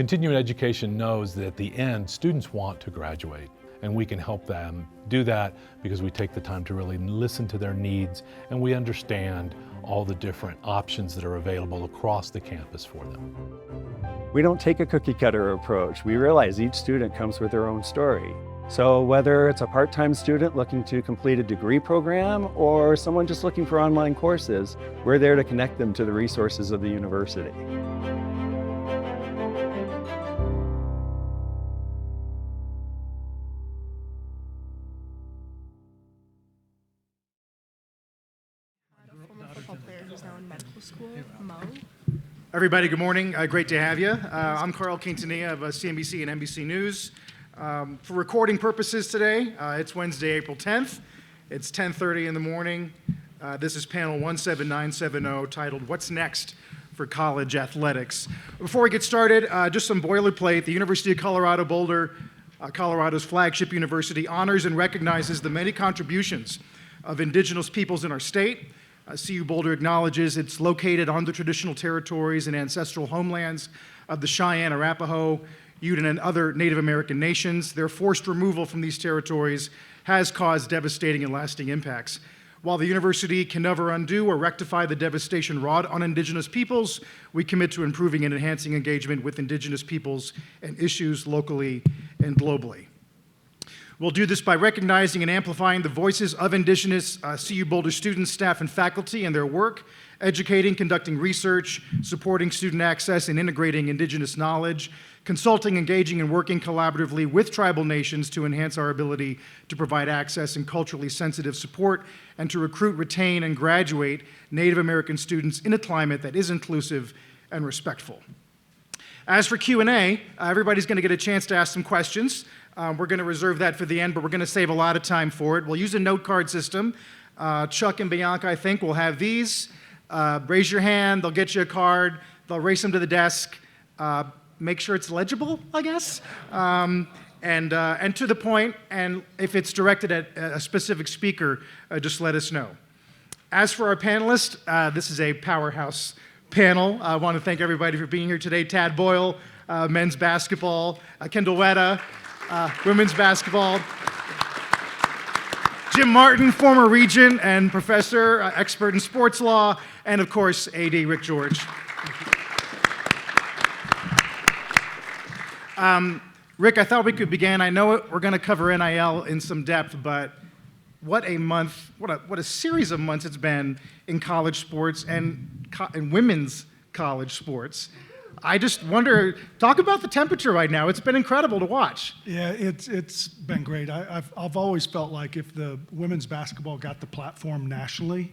Continuing education knows that at the end, students want to graduate, and we can help them do that because we take the time to really listen to their needs and we understand all the different options that are available across the campus for them. We don't take a cookie cutter approach. We realize each student comes with their own story. So whether it's a part-time student looking to complete a degree program or someone just looking for online courses, we're there to connect them to the resources of the university. Everybody, good morning. Great to have you. I'm Quintanilla of CNBC and NBC News. For recording purposes today, it's Wednesday, April 10th. It's 10:30 in the morning. This is panel 17970 titled, What's Next for College Athletics? Before we get started, just some boilerplate. The University of Colorado Boulder, Colorado's flagship university, honors and recognizes the many contributions of indigenous peoples in our state. CU Boulder acknowledges it's located on the traditional territories and ancestral homelands of the Cheyenne, Arapaho, Ute, and other Native American nations. Their forced removal from these territories has caused devastating and lasting impacts. While the university can never undo or rectify the devastation wrought on indigenous peoples, we commit to improving and enhancing engagement with indigenous peoples and issues locally and globally. We'll do this by recognizing and amplifying the voices of indigenous CU Boulder students, staff, and faculty and their work, educating, conducting research, supporting student access, and integrating indigenous knowledge, consulting, engaging, and working collaboratively with tribal nations to enhance our ability to provide access and culturally sensitive support, and to recruit, retain, and graduate Native American students in a climate that is inclusive and respectful. As for Q&A, everybody's going to get a chance to ask some questions. We're going to reserve that for the end, but we're going to save a lot of time for it. We'll use a note card system. Chuck and Bianca, I think, will have these. Raise your hand. They'll get you a card. They'll race them to the desk. Make sure it's legible, I guess, and to the point. And if it's directed at a specific speaker, just let us know. As for our panelists, this is a powerhouse panel. I want to thank everybody for being here today. Tad Boyle, men's basketball. Kendall Wetta, women's basketball. Jim Martin, former regent and professor, expert in sports law, and of course, AD Rick George. Rick, I thought we could begin. I know we're going to cover NIL in some depth, but what a month, what a series of months it's been in college sports and women's college sports. I just wonder, talk about the temperature right now. It's been incredible to watch. Yeah, it's been great. I've always felt like if the women's basketball got the platform nationally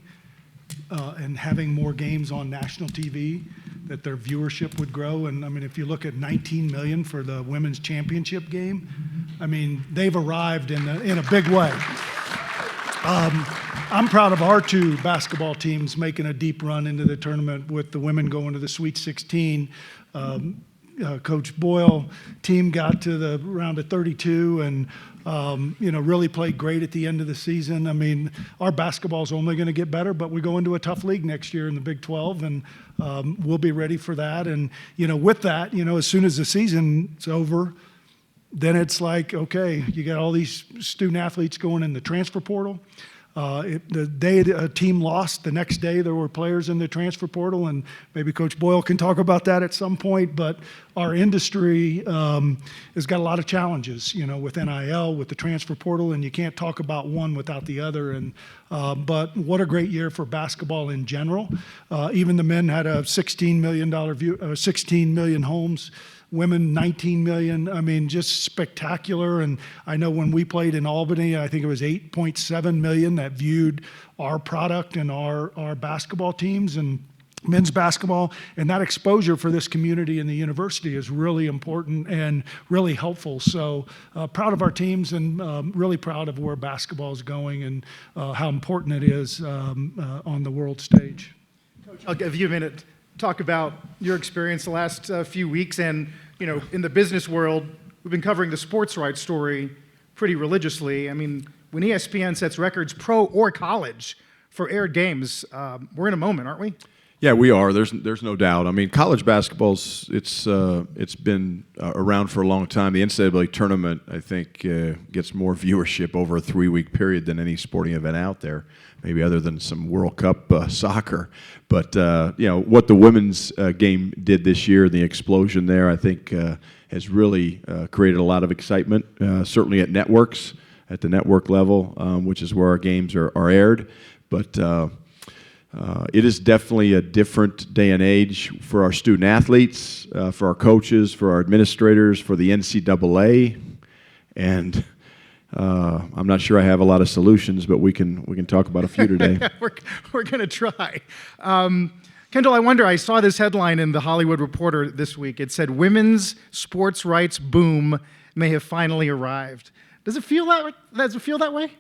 and having more games on national TV, that their viewership would grow. And I mean, if you look at 19 million for the women's championship game, I mean, they've arrived in a big way. I'm proud of our two basketball teams making a deep run into the tournament with the women going to the Sweet 16. Coach Boyle team got to the round of 32 and really played great at the end of the season. I mean, our basketball is only going to get better, but we go into a tough league next year in the Big 12, and we'll be ready for that. And with that, as soon as the season's over, then it's like, okay, you got all these student athletes going in the transfer portal. The day a team lost, the next day there were players in the transfer portal, and maybe Coach Boyle can talk about that at some point, but our industry has got a lot of challenges, with NIL, with the transfer portal, and you can't talk about one without the other. And but what a great year for basketball in general. Even the men had a $16 million 16 million homes. Women, 19 million. I mean, just spectacular. And I know when we played in Albany, I think it was 8.7 million that viewed our product and our basketball teams and men's basketball. And that exposure for this community and the university is really important and really helpful. So proud of our teams and really proud of where basketball is going and how important it is on the world stage. Coach, I'll give you a minute. Talk about your experience the last few weeks, and in the business world, we've been covering the sports rights story pretty religiously. I mean, when ESPN sets records, pro or college, for aired games, we're in a moment, aren't we? Yeah, we are. There's no doubt. I mean, college basketball's it's been around for a long time. The NCAA tournament, I think, gets more viewership over a 3-week period than any sporting event out there, maybe other than some World Cup soccer. But what the women's game did this year, the explosion there, I think, has really created a lot of excitement. Certainly at networks, at the network level, which is where our games are aired, but. It is definitely a different day and age for our student athletes, for our coaches, for our administrators, for the NCAA, and I'm not sure I have a lot of solutions, but we can talk about a few today. We're going to try. Kendall, I wonder, I saw this headline in The Hollywood Reporter this week. It said, "Women's sports rights boom may have finally arrived." Does it feel that way?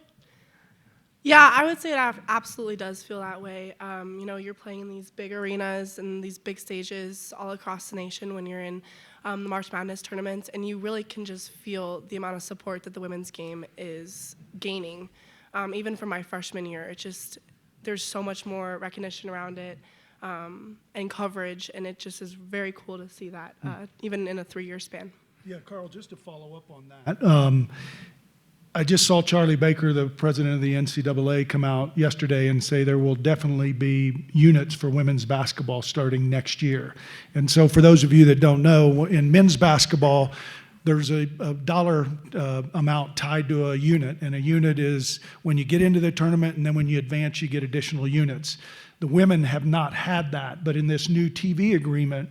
Yeah, I would say it absolutely does feel that way. You're playing in these big arenas and these big stages all across the nation when you're in the March Madness tournaments, and you really can just feel the amount of support that the women's game is gaining. Even from my freshman year, there's so much more recognition around it and coverage, and it just is very cool to see that, even in a 3-year span. Yeah, Carl, just to follow up on that. I just saw Charlie Baker, the president of the NCAA, come out yesterday and say there will definitely be units for women's basketball starting next year. And so for those of you that don't know, in men's basketball, there's a dollar amount tied to a unit, and a unit is when you get into the tournament, and then when you advance, you get additional units. The women have not had that, but in this new TV agreement,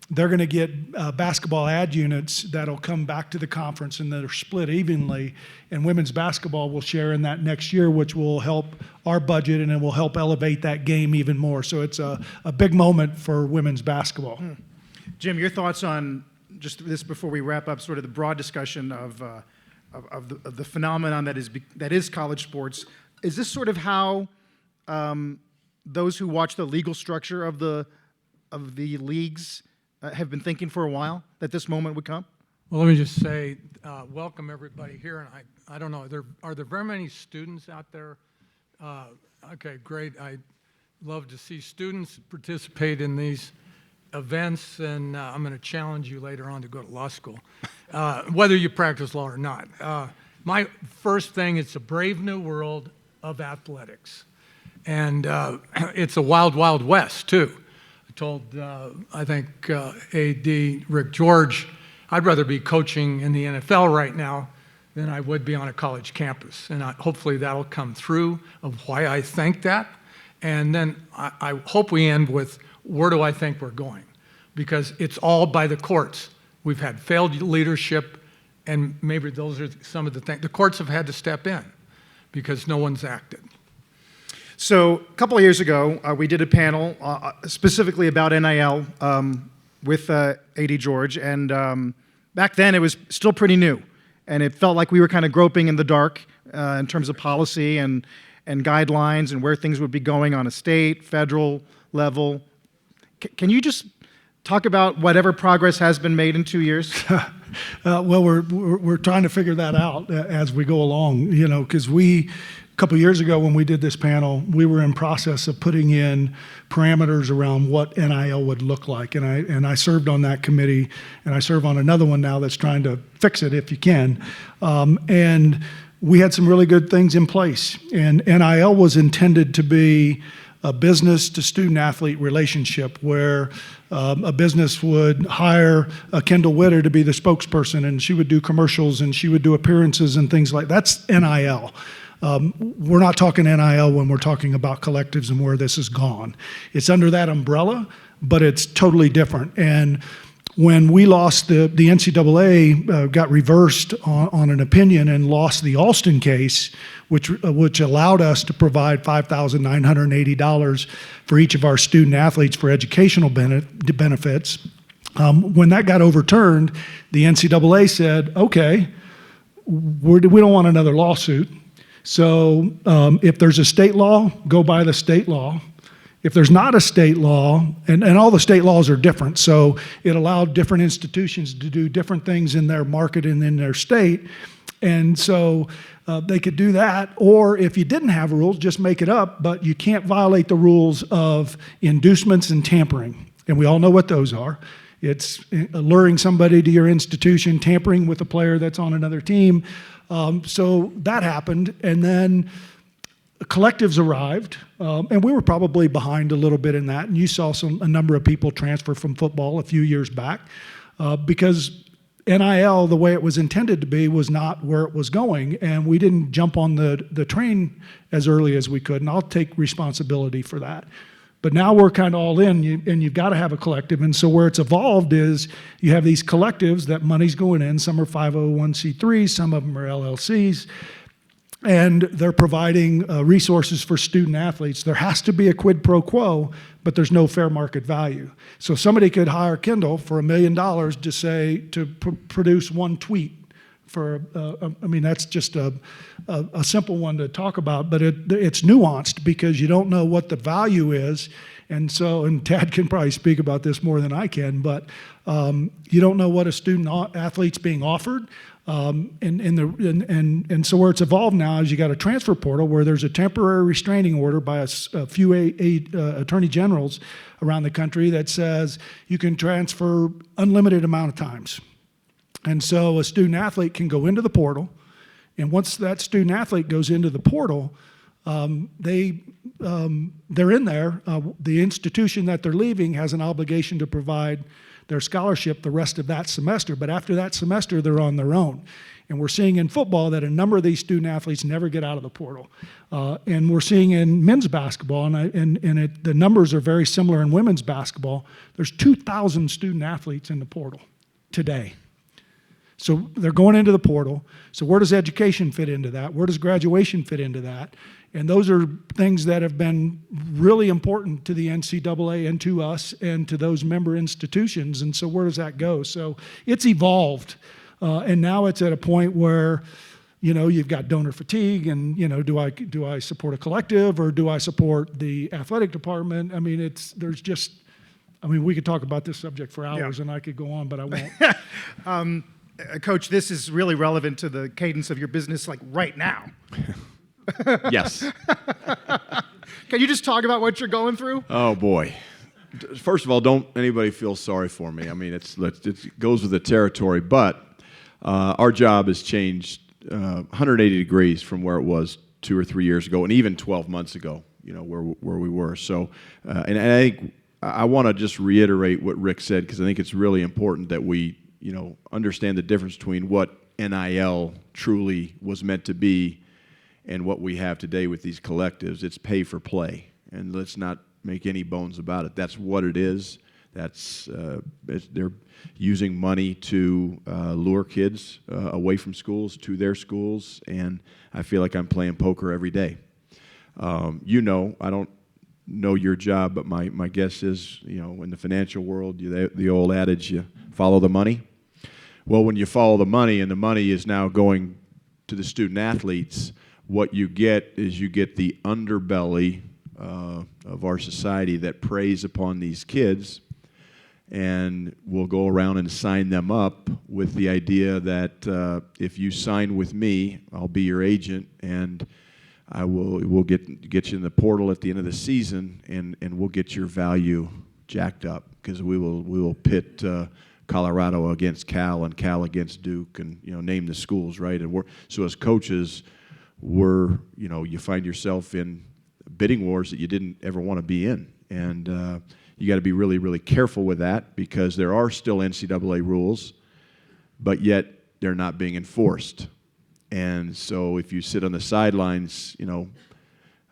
they're going to get basketball ad units that'll come back to the conference, and they're split evenly, and women's basketball will share in that next year, which will help our budget, and it will help elevate that game even more. So it's a big moment for women's basketball. Jim, your thoughts on just this before we wrap up sort of the broad discussion of the phenomenon that is college sports. Is this sort of how those who watch the legal structure of the leagues have been thinking for a while that this moment would come? Well, let me just say, welcome everybody here. And I don't know, are there very many students out there? Okay, great. I love to see students participate in these events, and I'm going to challenge you later on to go to law school, whether you practice law or not. My first thing, it's a brave new world of athletics. And it's a wild, wild west, too. Told, I think, AD Rick George, I'd rather be coaching in the NFL right now than I would be on a college campus. And hopefully that'll come through of why I think that. And then I hope we end with where do I think we're going? Because it's all by the courts. We've had failed leadership, and maybe those are some of the things. The courts have had to step in because no one's acted. So a couple of years ago, we did a panel specifically about NIL with AD George, and back then it was still pretty new, and it felt like we were kind of groping in the dark in terms of policy and guidelines and where things would be going on a state, federal level. Can you just talk about whatever progress has been made in 2 years? Well, we're trying to figure that out as we go along, because a couple of years ago when we did this panel, we were in process of putting in parameters around what NIL would look like. And I served on that committee, and I serve on another one now that's trying to fix it if you can. And we had some really good things in place. And NIL was intended to be a business to student athlete relationship where a business would hire a Kendall Witter to be the spokesperson, and she would do commercials and she would do appearances and things like that. That's NIL. We're not talking NIL when we're talking about collectives and where this has gone. It's under that umbrella, but it's totally different. And when we lost the NCAA got reversed on an opinion and lost the Alston case, which allowed us to provide $5,980 for each of our student athletes for educational benefits. When that got overturned, the NCAA said, okay, we don't want another lawsuit. So if there's a state law, go by the state law. If there's not a state law, and all the state laws are different, so it allowed different institutions to do different things in their market and in their state. And so they could do that, or if you didn't have rules, just make it up, but you can't violate the rules of inducements and tampering. And we all know what those are. It's alluring somebody to your institution, tampering with a player that's on another team. So that happened, and then collectives arrived, and we were probably behind a little bit in that, and you saw a number of people transfer from football a few years back because NIL, the way it was intended to be, was not where it was going, and we didn't jump on the train as early as we could, and I'll take responsibility for that. But now we're kind of all in, and you've got to have a collective, and so where it's evolved is you have these collectives that money's going in. Some are 501c3s, some of them are LLCs, and they're providing resources for student athletes. There has to be a quid pro quo, but there's no fair market value. So somebody could hire Kindle for $1 million to say, to produce one tweet for, I mean, that's just a simple one to talk about, but it's nuanced because you don't know what the value is. And so, and Tad can probably speak about this more than I can, but you don't know what a student athlete's being offered. And so where it's evolved now is you got a transfer portal where there's a temporary restraining order by a few attorney generals around the country that says you can transfer unlimited amount of times. And so a student athlete can go into the portal, and once that student athlete goes into the portal, they're in there. The institution that they're leaving has an obligation to provide their scholarship the rest of that semester, but after that semester, they're on their own. And we're seeing in football that a number of these student athletes never get out of the portal. And we're seeing in men's basketball, the numbers are very similar in women's basketball. There's 2,000 student athletes in the portal today. So they're going into the portal. So where does education fit into that? Where does graduation fit into that? And those are things that have been really important to the NCAA and to us and to those member institutions. And so where does that go? So it's evolved. And now it's at a point where, you know, you've got donor fatigue and, you know, do I support a collective or do I support the athletic department? I mean, we could talk about this subject for hours and I could go on, but I won't. Coach, this is really relevant to the cadence of your business, like right now. Yes. Can you just talk about what you're going through? Oh, boy. First of all, don't anybody feel sorry for me. I mean, it goes with the territory, but our job has changed 180 degrees from where it was 2 or 3 years ago, and even 12 months ago, you know, where we were. So, and I think I want to just reiterate what Rick said, because I think it's really important that we, you know, understand the difference between what NIL truly was meant to be and what we have today with these collectives. It's pay for play, and let's not make any bones about it. That's what it is. They're using money to lure kids away from schools to their schools, and I feel like I'm playing poker every day. You know, I don't know your job, but my guess is, you know, in the financial world, the old adage, you follow the money. Well, when you follow the money, and the money is now going to the student athletes, what you get is you get the underbelly of our society that preys upon these kids and will go around and sign them up with the idea that if you sign with me, I'll be your agent, and we'll get you in the portal at the end of the season, and we'll get your value jacked up, because we will pit Colorado against Cal and Cal against Duke, and, you know, name the schools, right? And so as coaches, you know, you find yourself in bidding wars that you didn't ever want to be in, and you got to be really, really careful with that, because there are still NCAA rules, but yet they're not being enforced. And so if you sit on the sidelines, you know,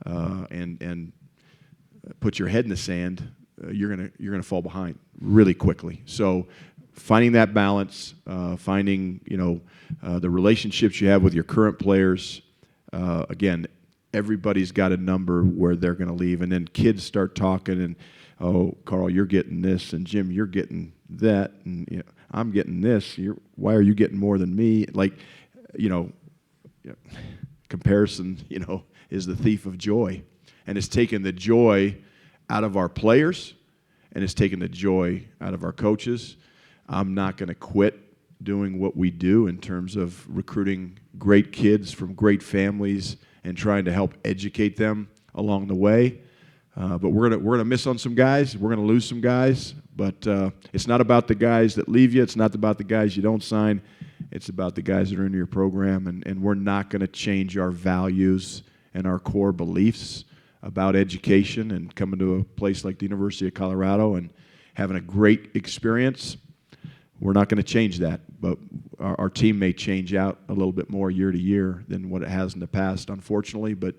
and put your head in the sand, you're gonna fall behind really quickly. So finding that balance, finding, you know, the relationships you have with your current players. Again, everybody's got a number where they're going to leave, and then kids start talking, and, oh, Carl, you're getting this, and Jim, you're getting that, and, you know, I'm getting this. Why are you getting more than me? Like, you know, comparison, you know, is the thief of joy, and it's taken the joy out of our players, and it's taken the joy out of our coaches. I'm not going to quit doing what we do in terms of recruiting great kids from great families and trying to help educate them along the way. But we're gonna miss on some guys. We're gonna lose some guys. But it's not about the guys that leave you. It's not about the guys you don't sign. It's about the guys that are in your program. And we're not going to change our values and our core beliefs about education and coming to a place like the University of Colorado and having a great experience. We're not going to change that. But our team may change out a little bit more year to year than what it has in the past, unfortunately. But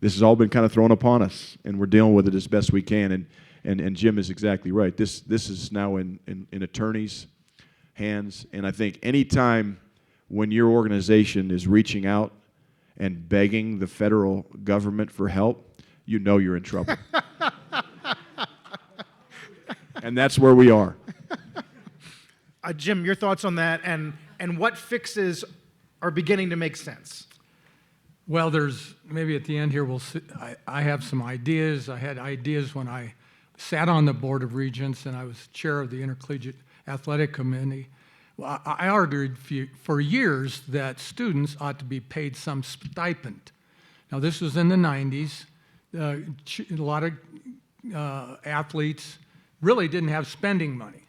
this has all been kind of thrown upon us, and we're dealing with it as best we can. And Jim is exactly right. This is now in attorneys' hands, and I think any time when your organization is reaching out and begging the federal government for help, you know you're in trouble. And that's where we are. Jim, your thoughts on that, and what fixes are beginning to make sense? Well, there's, maybe at the end here, we'll see, I have some ideas. I had ideas when I sat on the Board of Regents and I was chair of the Intercollegiate Athletic Committee. Well, I argued for years that students ought to be paid some stipend. Now, this was in the 90s. A lot of athletes really didn't have spending money.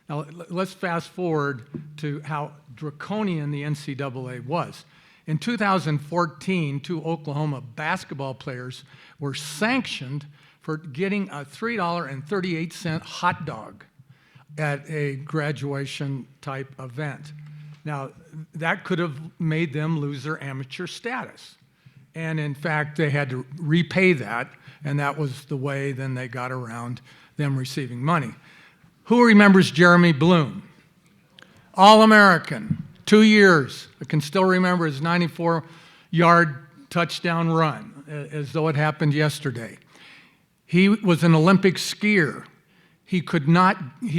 Now, let's fast forward to how draconian the NCAA was. In 2014, 2 Oklahoma basketball players were sanctioned for getting a $3.38 hot dog at a graduation type event. Now, that could have made them lose their amateur status. And in fact, they had to repay that, and that was the way then they got around them receiving money. Who remembers Jeremy Bloom? All-American, 2 years. I can still remember his 94-yard touchdown run, as though it happened yesterday. He was an Olympic skier. He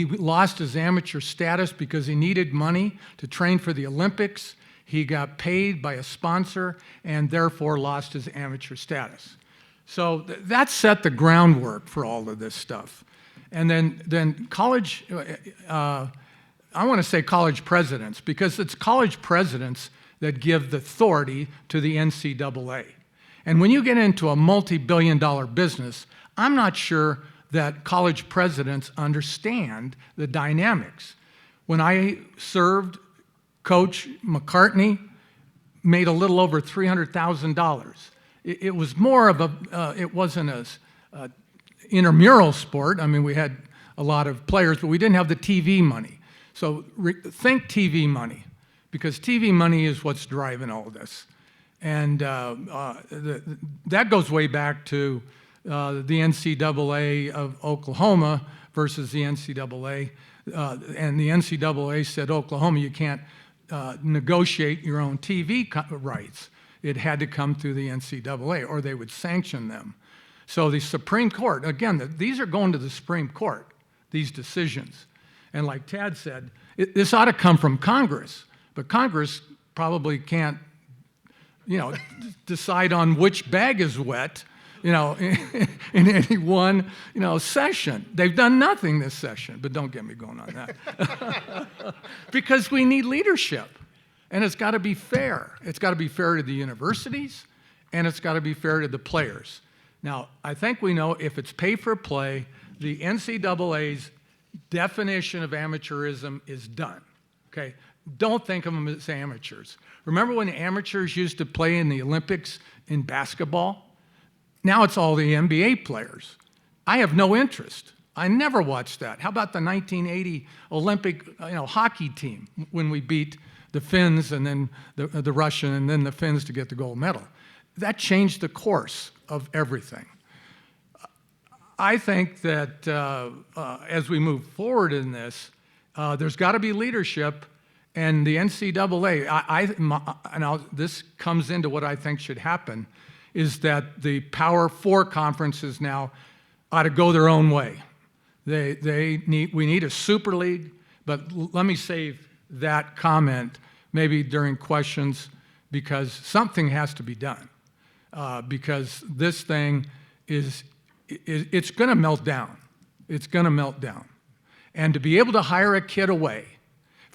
lost his amateur status because he needed money to train for the Olympics. He got paid by a sponsor and therefore lost his amateur status. So that set the groundwork for all of this stuff. And then college, I want to say college presidents, because it's college presidents that give the authority to the NCAA. And when you get into a multi-billion-dollar business, I'm not sure that college presidents understand the dynamics. When I served, Coach McCartney made a little over $300,000. It was more of it wasn't a intramural sport. I mean, we had a lot of players, but we didn't have the TV money. So think TV money, because TV money is what's driving all this. And that goes way back to the NCAA of Oklahoma versus the NCAA. And the NCAA said, Oklahoma, you can't negotiate your own TV rights. It had to come through the NCAA, or they would sanction them. So the Supreme Court, again, these are going to the Supreme Court, these decisions. And like Tad said, this ought to come from Congress, but Congress probably can't, decide on which bag is wet, in any one, session. They've done nothing this session, but don't get me going on that. Because we need leadership, and it's got to be fair. It's got to be fair to the universities, and it's got to be fair to the players. Now, I think we know if it's pay for play, the NCAA's definition of amateurism is done, okay? Don't think of them as amateurs. Remember when amateurs used to play in the Olympics in basketball? Now it's all the NBA players. I have no interest. I never watched that. How about the 1980 Olympic hockey team when we beat the Finns and then the Russian and then the Finns to get the gold medal? That changed the course of everything. I think that as we move forward in this, there's got to be leadership, and the NCAA, this comes into what I think should happen, is that the Power Four conferences now ought to go their own way. We need a super league, but let me save that comment maybe during questions, because something has to be done. Because this thing it's going to melt down. It's going to melt down. And to be able to hire a kid away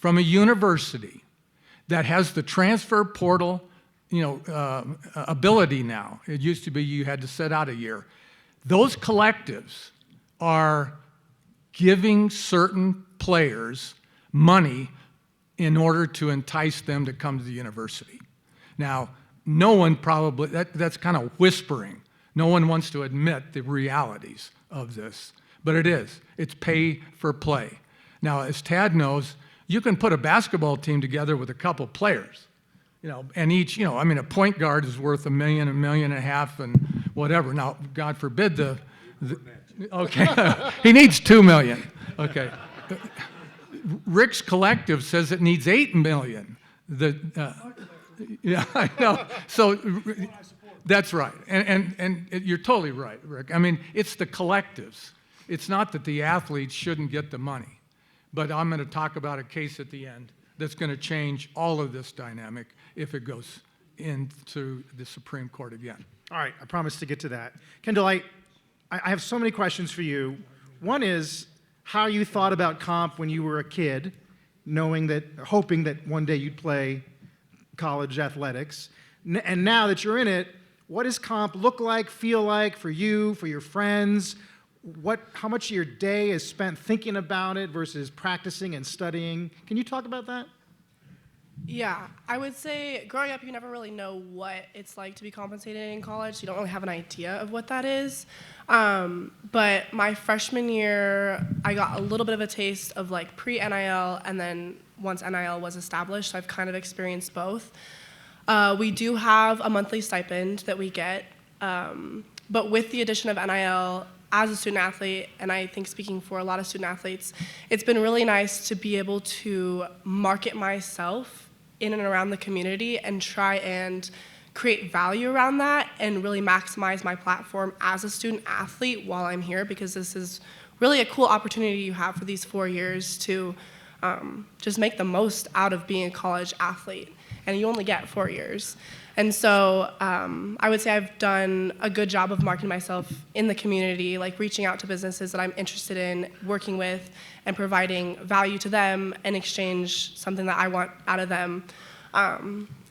from a university that has the transfer portal, ability now. It used to be you had to sit out a year. Those collectives are giving certain players money in order to entice them to come to the university. Now, no one probably, that's kind of whispering. No one wants to admit the realities of this, but it is. It's pay for play. Now, as Tad knows, you can put a basketball team together with a couple players, and each, a point guard is worth $1 million, $1.5 million, and whatever. Now, God forbid okay, he needs $2 million. Okay. Rick's collective says it needs $8 million. Yeah, I know. So that's right, and you're totally right, Rick. I mean, it's the collectives. It's not that the athletes shouldn't get the money, but I'm going to talk about a case at the end that's going to change all of this dynamic if it goes into the Supreme Court again. All right, I promise to get to that. Kendall, I have so many questions for you. One is how you thought about comp when you were a kid, hoping that one day you'd play college athletics. And now that you're in it, what does comp look like, feel like for you, for your friends? How much of your day is spent thinking about it versus practicing and studying? Can you talk about that? Yeah, I would say growing up, you never really know what it's like to be compensated in college. So you don't really have an idea of what that is. But my freshman year, I got a little bit of a taste of like pre-NIL, and then once NIL was established, I've kind of experienced both. We do have a monthly stipend that we get, but with the addition of NIL, as a student athlete, and I think speaking for a lot of student athletes, it's been really nice to be able to market myself in and around the community and try and create value around that and really maximize my platform as a student athlete while I'm here, because this is really a cool opportunity you have for these 4 years to just make the most out of being a college athlete. And you only get 4 years. And so I would say I've done a good job of marketing myself in the community, like reaching out to businesses that I'm interested in working with and providing value to them in exchange something that I want out of them.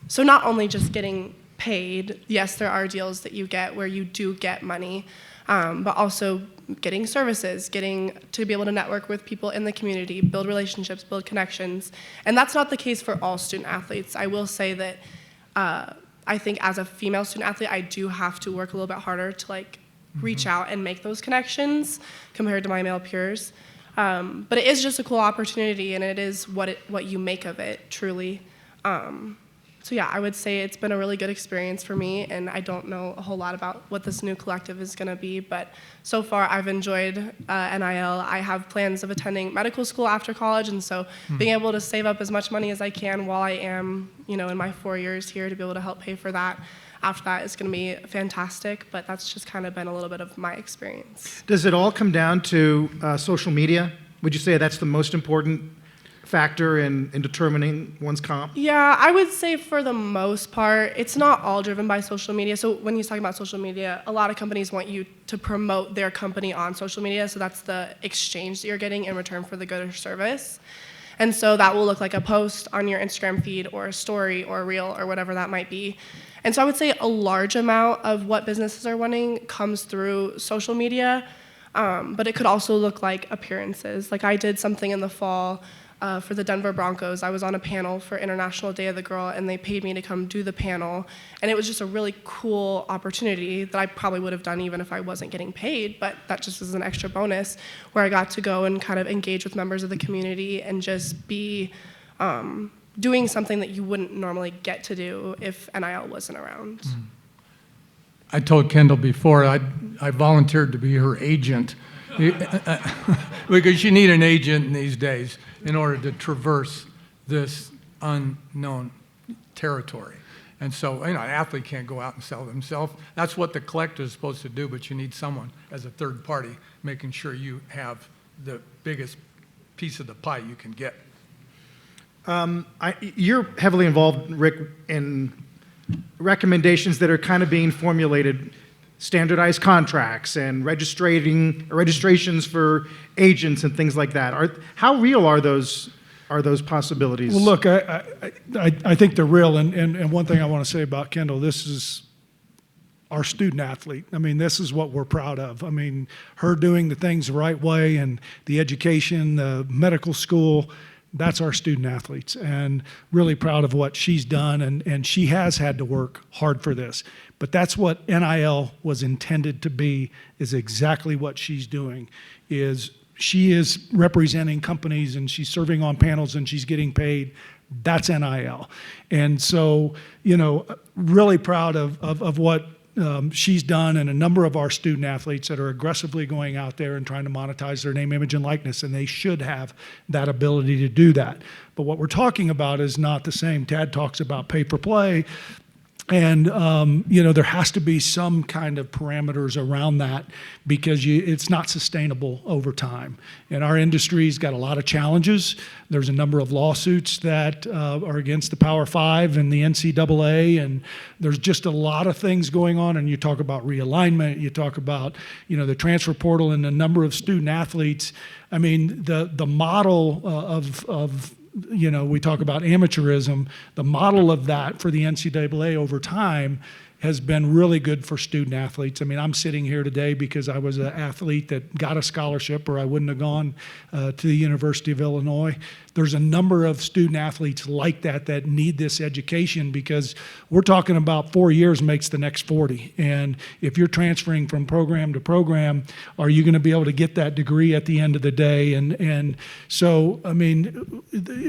So not only just getting paid, yes, there are deals that you get where you do get money, but also getting services, getting to be able to network with people in the community, build relationships, build connections. And that's not the case for all student athletes. I will say that I think as a female student athlete, I do have to work a little bit harder to reach out and make those connections compared to my male peers. But it is just a cool opportunity, and it is what you make of it, truly. So yeah, I would say it's been a really good experience for me, and I don't know a whole lot about what this new collective is going to be, but so far I've enjoyed NIL. I have plans of attending medical school after college, and so being able to save up as much money as I can while I am, in my 4 years here to be able to help pay for that after that is going to be fantastic, but that's just kind of been a little bit of my experience. Does it all come down to social media? Would you say that's the most important factor in determining one's comp? Yeah, I would say for the most part, it's not all driven by social media. So when he's talking about social media, a lot of companies want you to promote their company on social media, so that's the exchange that you're getting in return for the good or service. And so that will look like a post on your Instagram feed or a story or a reel or whatever that might be. And so I would say a large amount of what businesses are wanting comes through social media, but it could also look like appearances. Like I did something in the fall for the Denver Broncos. I was on a panel for International Day of the Girl, and they paid me to come do the panel. And it was just a really cool opportunity that I probably would have done even if I wasn't getting paid, but that just was an extra bonus where I got to go and kind of engage with members of the community and just be doing something that you wouldn't normally get to do if NIL wasn't around. I told Kendall before, I volunteered to be her agent because you need an agent in these days in order to traverse this unknown territory. And so, an athlete can't go out and sell themselves. That's what the collector is supposed to do, but you need someone as a third party making sure you have the biggest piece of the pie you can get. You're heavily involved, Rick, in recommendations that are kind of being formulated, standardized contracts and registrations for agents and things like that. How real are those are those possibilities? Well, look, I think they're real. And one thing I want to say about Kendall, this is our student athlete. I mean, this is what we're proud of. I mean, her doing the things the right way and the education, the medical school, that's our student athletes. And really proud of what she's done. And she has had to work hard for this. But that's what NIL was intended to be, is exactly what she's doing. She is representing companies and she's serving on panels and she's getting paid. That's NIL. And so, really proud of what she's done, and a number of our student athletes that are aggressively going out there and trying to monetize their name, image, and likeness, and they should have that ability to do that. But what we're talking about is not the same. Tad talks about pay for play. And, there has to be some kind of parameters around that, because it's not sustainable over time. And our industry's got a lot of challenges. There's a number of lawsuits that are against the Power Five and the NCAA, and there's just a lot of things going on. And you talk about realignment, you talk about, the transfer portal and the number of student athletes. I mean, the model of we talk about amateurism. The model of that for the NCAA over time has been really good for student athletes. I mean, I'm sitting here today because I was an athlete that got a scholarship, or I wouldn't have gone to the University of Illinois. There's a number of student athletes like that need this education, because we're talking about 4 years makes the next 40. And if you're transferring from program to program, are you going to be able to get that degree at the end of the day? And so, I mean,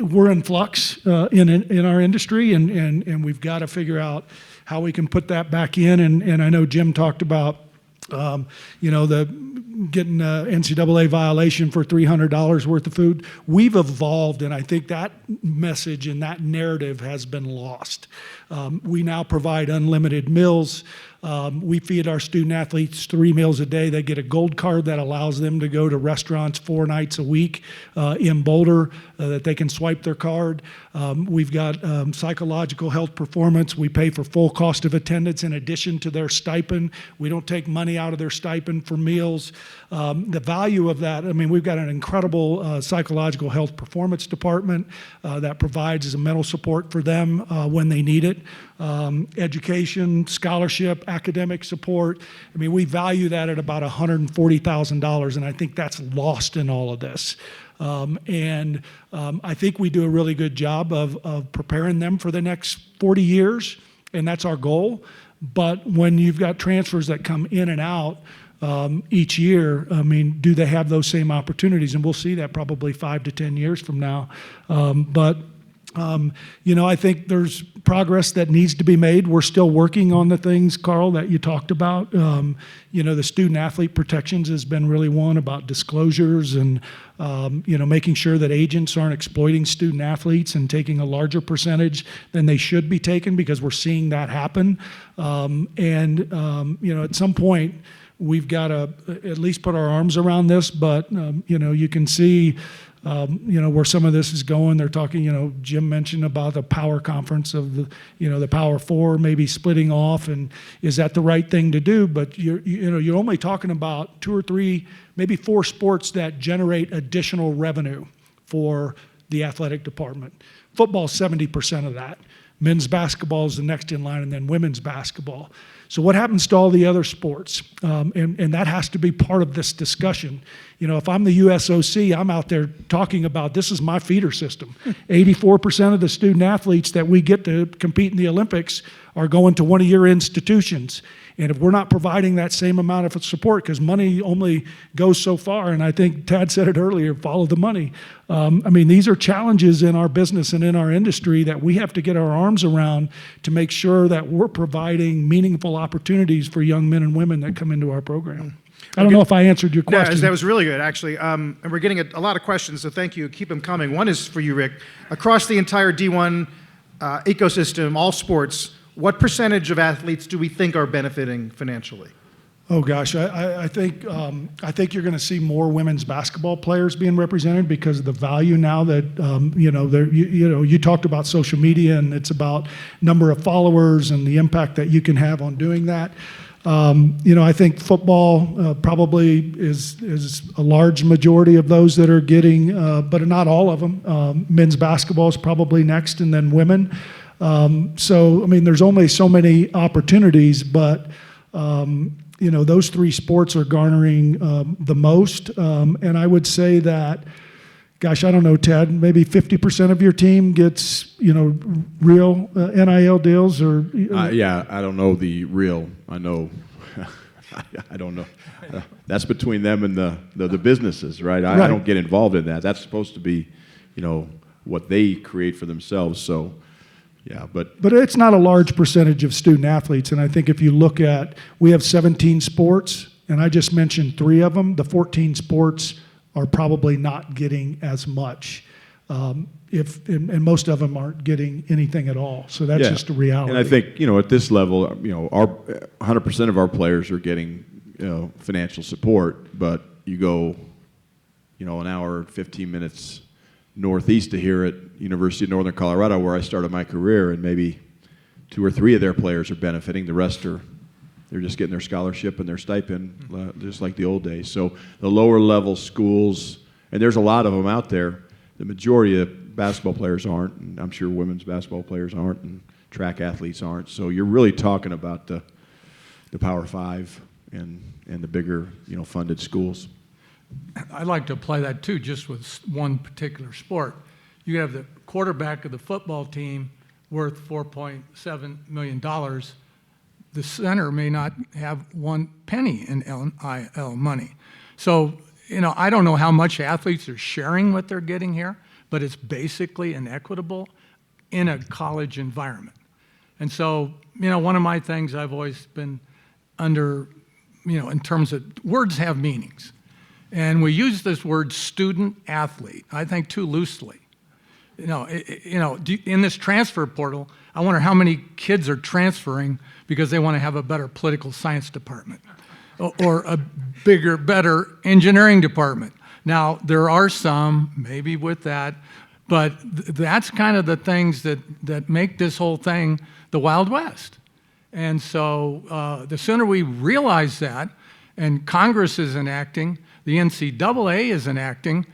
we're in flux in our industry, and we've got to figure out how we can put that back in. And I know Jim talked about, the getting an NCAA violation for $300 worth of food. We've evolved, and I think that message and that narrative has been lost. We now provide unlimited meals. We feed our student athletes 3 meals a day. They get a gold card that allows them to go to restaurants 4 nights a week in Boulder, that they can swipe their card. We've got psychological health performance. We pay for full cost of attendance in addition to their stipend. We don't take money out of their stipend for meals. The value of that, I mean, we've got an incredible psychological health performance department that provides mental support for them when they need it. Education, scholarship, academic support. I mean, we value that at about $140,000, and I think that's lost in all of this. I think we do a really good job of preparing them for the next 40 years, and that's our goal. But when you've got transfers that come in and out each year, I mean, do they have those same opportunities? And we'll see that probably 5 to 10 years from now. I think there's progress that needs to be made. We're still working on the things, Carl, that you talked about. The student athlete protections has been really one about disclosures and, making sure that agents aren't exploiting student athletes and taking a larger percentage than they should be taken, because we're seeing that happen. At some point, we've got to at least put our arms around this, but, you can see where some of this is going. They're talking, Jim mentioned about the power conference of the Power Four maybe splitting off, and is that the right thing to do? But you're only talking about 2 or 3, maybe 4 sports that generate additional revenue for the athletic department. Football's 70% of that. Men's basketball is the next in line, and then women's basketball. So what happens to all the other sports? And that has to be part of this discussion. If I'm the USOC, I'm out there talking about, this is my feeder system. 84% of the student athletes that we get to compete in the Olympics are going to one of your institutions. And if we're not providing that same amount of support, because money only goes so far, and I think Tad said it earlier, follow the money. These are challenges in our business and in our industry that we have to get our arms around to make sure that we're providing meaningful opportunities for young men and women that come into our program. I don't know if I answered your question. No, that was really good, actually. And we're getting a lot of questions, so thank you. Keep them coming. One is for you, Rick. Across the entire D1 ecosystem, all sports, what percentage of athletes do we think are benefiting financially? Oh gosh, I think you're going to see more women's basketball players being represented because of the value now that you talked about social media, and it's about number of followers and the impact that you can have on doing that. I think football probably is a large majority of those that are getting, but not all of them. Men's basketball is probably next, and then women. There's only so many opportunities, but those three sports are garnering the most. And I would say that, gosh, I don't know, Ted, maybe 50% of your team gets, real NIL deals or. Yeah, I don't know the real. I know. I don't know. That's between them and the businesses, right? I don't get involved in that. That's supposed to be, what they create for themselves. So, yeah, but it's not a large percentage of student athletes. And I think if you look at, we have 17 sports, and I just mentioned 3 of them. The 14 sports are probably not getting as much. And most of them aren't getting anything at all. So that's just a reality. And I think, at this level, our 100% of our players are getting, financial support, but you go, an hour, 15 minutes northeast of here at University of Northern Colorado, where I started my career, and maybe 2 or 3 of their players are benefiting. The rest they're just getting their scholarship and their stipend, just like the old days. So the lower level schools, and there's a lot of them out there, the majority of basketball players aren't, and I'm sure women's basketball players aren't, and track athletes aren't. So you're really talking about the Power 5 and the bigger, funded schools. I'd like to apply that too, just with one particular sport. You have the quarterback of the football team worth $4.7 million. The center may not have 1 penny in NIL money. So, I don't know how much athletes are sharing what they're getting here, but it's basically inequitable in a college environment. And so, one of my things I've always been under, in terms of words have meanings. And we use this word student athlete, I think too loosely. In this transfer portal, I wonder how many kids are transferring because they want to have a better political science department or a bigger, better engineering department. Now, there are some, maybe with that, but that's kind of the things that make this whole thing the Wild West. And so the sooner we realize that, and Congress is enacting, the NCAA is enacting,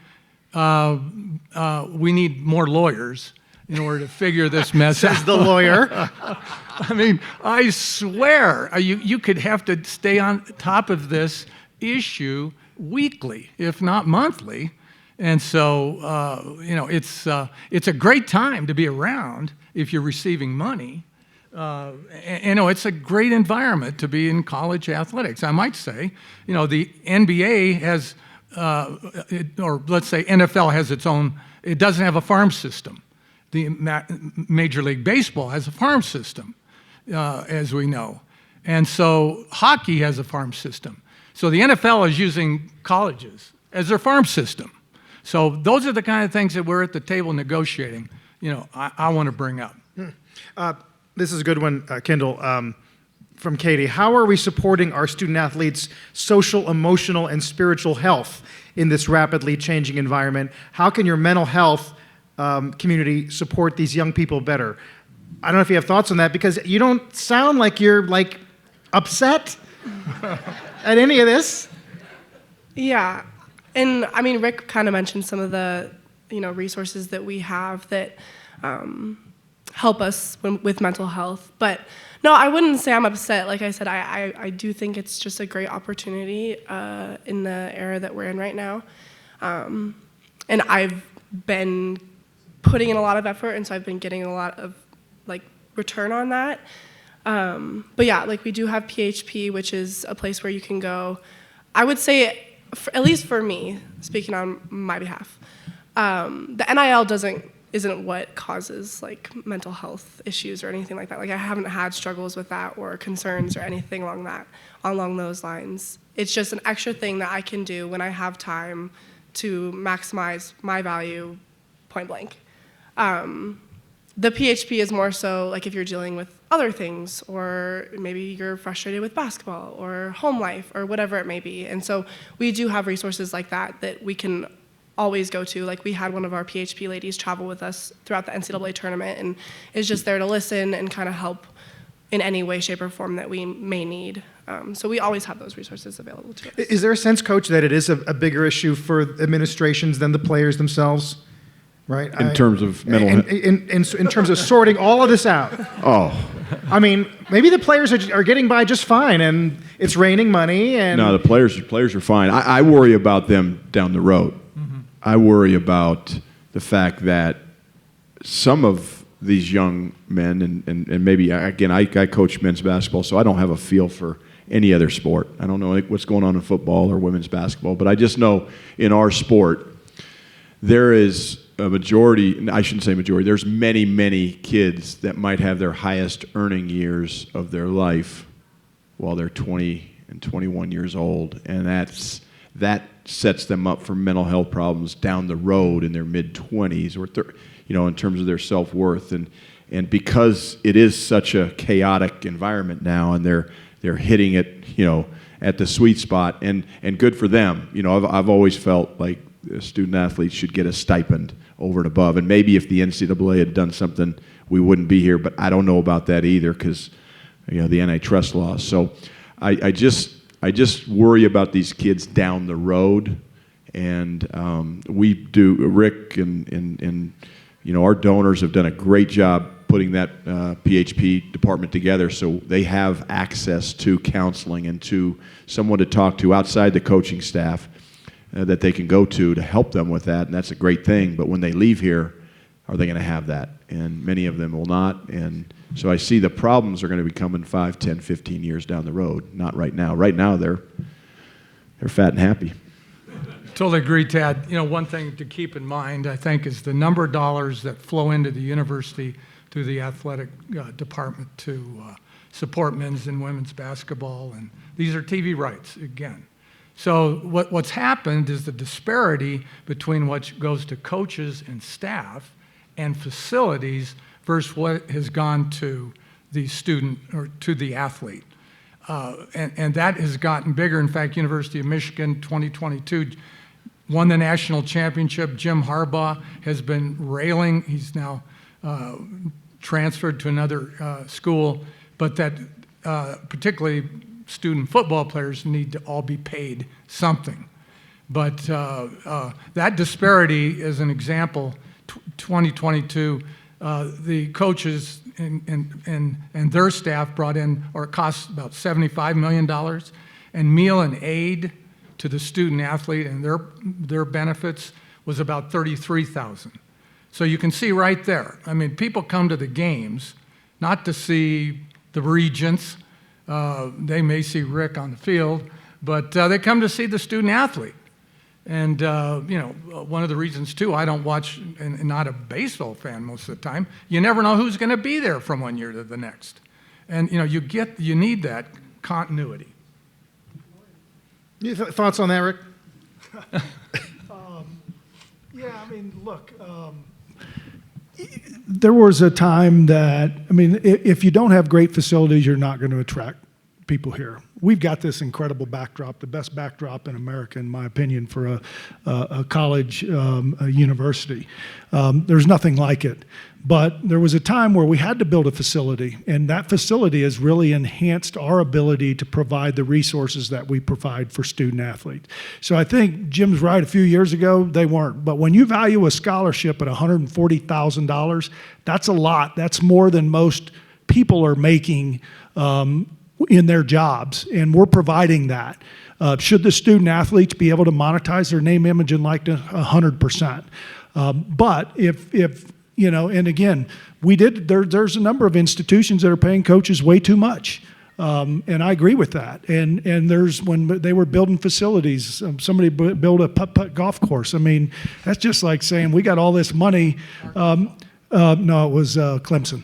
we need more lawyers in order to figure this mess out. Says the lawyer. I mean, I swear, you could have to stay on top of this issue weekly, if not monthly. And so, it's a great time to be around if you're receiving money. It's a great environment to be in college athletics. I might say, the NBA has, or let's say NFL has its own, it doesn't have a farm system. The Major League Baseball has a farm system, as we know. And so hockey has a farm system. So the NFL is using colleges as their farm system. So those are the kind of things that we're at the table negotiating, I want to bring up. This is a good one, Kendall, from Katie. How are we supporting our student athletes' social, emotional, and spiritual health in this rapidly changing environment? How can your mental health community support these young people better? I don't know if you have thoughts on that, because you don't sound like you're upset at any of this. Yeah, and I mean, Rick kind of mentioned some of the resources that we have that help us with mental health. But no, I wouldn't say I'm upset. Like I said, I do think it's just a great opportunity in the era that we're in right now. And I've been putting in a lot of effort, and so I've been getting a lot of return on that. But yeah, we do have PHP, which is a place where you can go. I would say, at least for me, speaking on my behalf, the NIL isn't what causes mental health issues or anything like that. I haven't had struggles with that or concerns or anything along those lines. It's just an extra thing that I can do when I have time to maximize my value, point blank. The PHP is more so if you're dealing with other things, or maybe you're frustrated with basketball or home life or whatever it may be. And so we do have resources like that we can always go to. We had one of our PHP ladies travel with us throughout the NCAA tournament and is just there to listen and kind of help in any way, shape, or form that we may need. So we always have those resources available to us. Is there a sense, Coach, that it is a bigger issue for administrations than the players themselves? Right? In terms of mental health. In terms of sorting all of this out. Oh, I mean, maybe the players are getting by just fine, and it's raining money. And no, the players are fine. I worry about them down the road. I worry about the fact that some of these young men, and maybe, again, I coach men's basketball, so I don't have a feel for any other sport. I don't know what's going on in football or women's basketball, but I just know in our sport, there is a majority, I shouldn't say majority, there's many, many kids that might have their highest earning years of their life while they're 20 and 21 years old, and that sets them up for mental health problems down the road in their mid-20s or in terms of their self-worth, and because it is such a chaotic environment now, and they're hitting it at the sweet spot, and good for them. I've always felt like student athletes should get a stipend over and above, and maybe if the NCAA had done something, we wouldn't be here, but I don't know about that either because the antitrust laws. So I just worry about these kids down the road, and Rick and our donors have done a great job putting that PHP department together, so they have access to counseling and to someone to talk to outside the coaching staff that they can go to help them with that, and that's a great thing. But when they leave here, are they going to have that? And many of them will not, and so I see the problems are going to be coming 5, 10, 15 years down the road, not right now. Right now, they're fat and happy. Totally agree, Tad. One thing to keep in mind, I think, is the number of dollars that flow into the university through the athletic department to support men's and women's basketball, and these are TV rights, again. So what's happened is the disparity between what goes to coaches and staff and facilities versus what has gone to the student or to the athlete. And that has gotten bigger. In fact, University of Michigan 2022 won the national championship. Jim Harbaugh has been railing. He's now transferred to another school, but that particularly student football players need to all be paid something. But that disparity is an example. 2022, the coaches and their staff brought in, or it cost about $75 million, and meal and aid to the student athlete and their benefits was about $33,000. So you can see right there. I mean, people come to the games not to see the regents. They may see Rick on the field, but they come to see the student athlete. And one of the reasons too, I don't watch, and not a baseball fan most of the time. You never know who's going to be there from one year to the next, and you need that continuity. Thoughts on that, Rick? Yeah, I mean, look, there was a time that, if you don't have great facilities, you're not going to attract people here. We've got this incredible backdrop, the best backdrop in America, in my opinion, for a college, a university. There's nothing like it. But there was a time where we had to build a facility, and that facility has really enhanced our ability to provide the resources that we provide for student athletes. So I think Jim's right. A few years ago, they weren't. But when you value a scholarship at $140,000, that's a lot. That's more than most people are making in their jobs, and we're providing that. Should the student athletes be able to monetize their name, image, and likeness? 100%. But if and again, there's a number of institutions that are paying coaches way too much. And I agree with that. And there's, when they were building facilities, somebody built a putt-putt golf course. I mean, that's just like saying we got all this money. No, it was Clemson.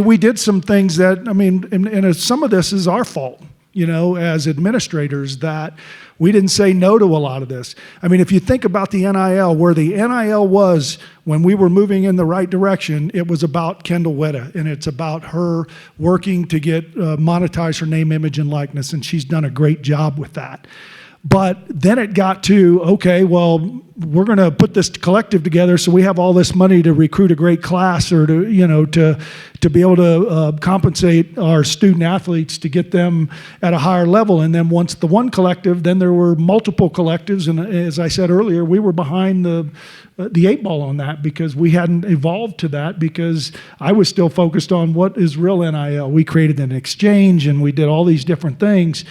We did some things that, and some of this is our fault, as administrators, that we didn't say no to a lot of this. If you think about the NIL, where the NIL was when we were moving in the right direction, it was about Kendall Wetta, and it's about her working to get monetize her name, image, and likeness, and she's done a great job with that. But then it got to, okay, well, we're going to put this collective together so we have all this money to recruit a great class, or to, you know, to be able to compensate our student athletes to get them at a higher level. And then once the one collective, then there were multiple collectives. And as I said earlier, we were behind the 8 ball on that, because we hadn't evolved to that, because I was still focused on what is real NIL. We created an exchange and we did all these different things.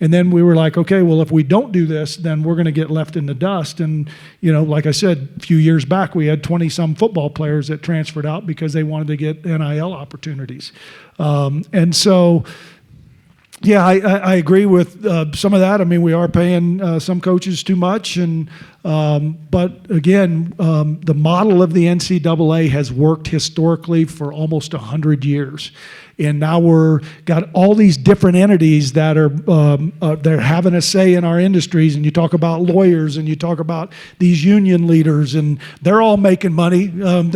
And then we were like, okay, well, if we don't do this, then we're going to get left in the dust. And, you know, like I said, a few years back, we had 20-some football players that transferred out because they wanted to get NIL opportunities. And so, yeah, I agree with some of that. I mean, we are paying some coaches too much. But again, the model of the NCAA has worked historically for almost 100 years. And now we're got all these different entities that are they're having a say in our industries. And you talk about lawyers, and you talk about these union leaders, and they're all making money. And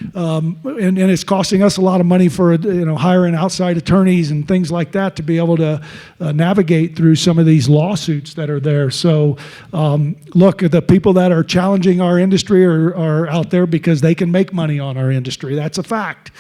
it's costing us a lot of money for hiring outside attorneys and things like that to be able to navigate through some of these lawsuits that are there. So look, the people that are challenging our industry are out there because they can make money on our industry. That's a fact.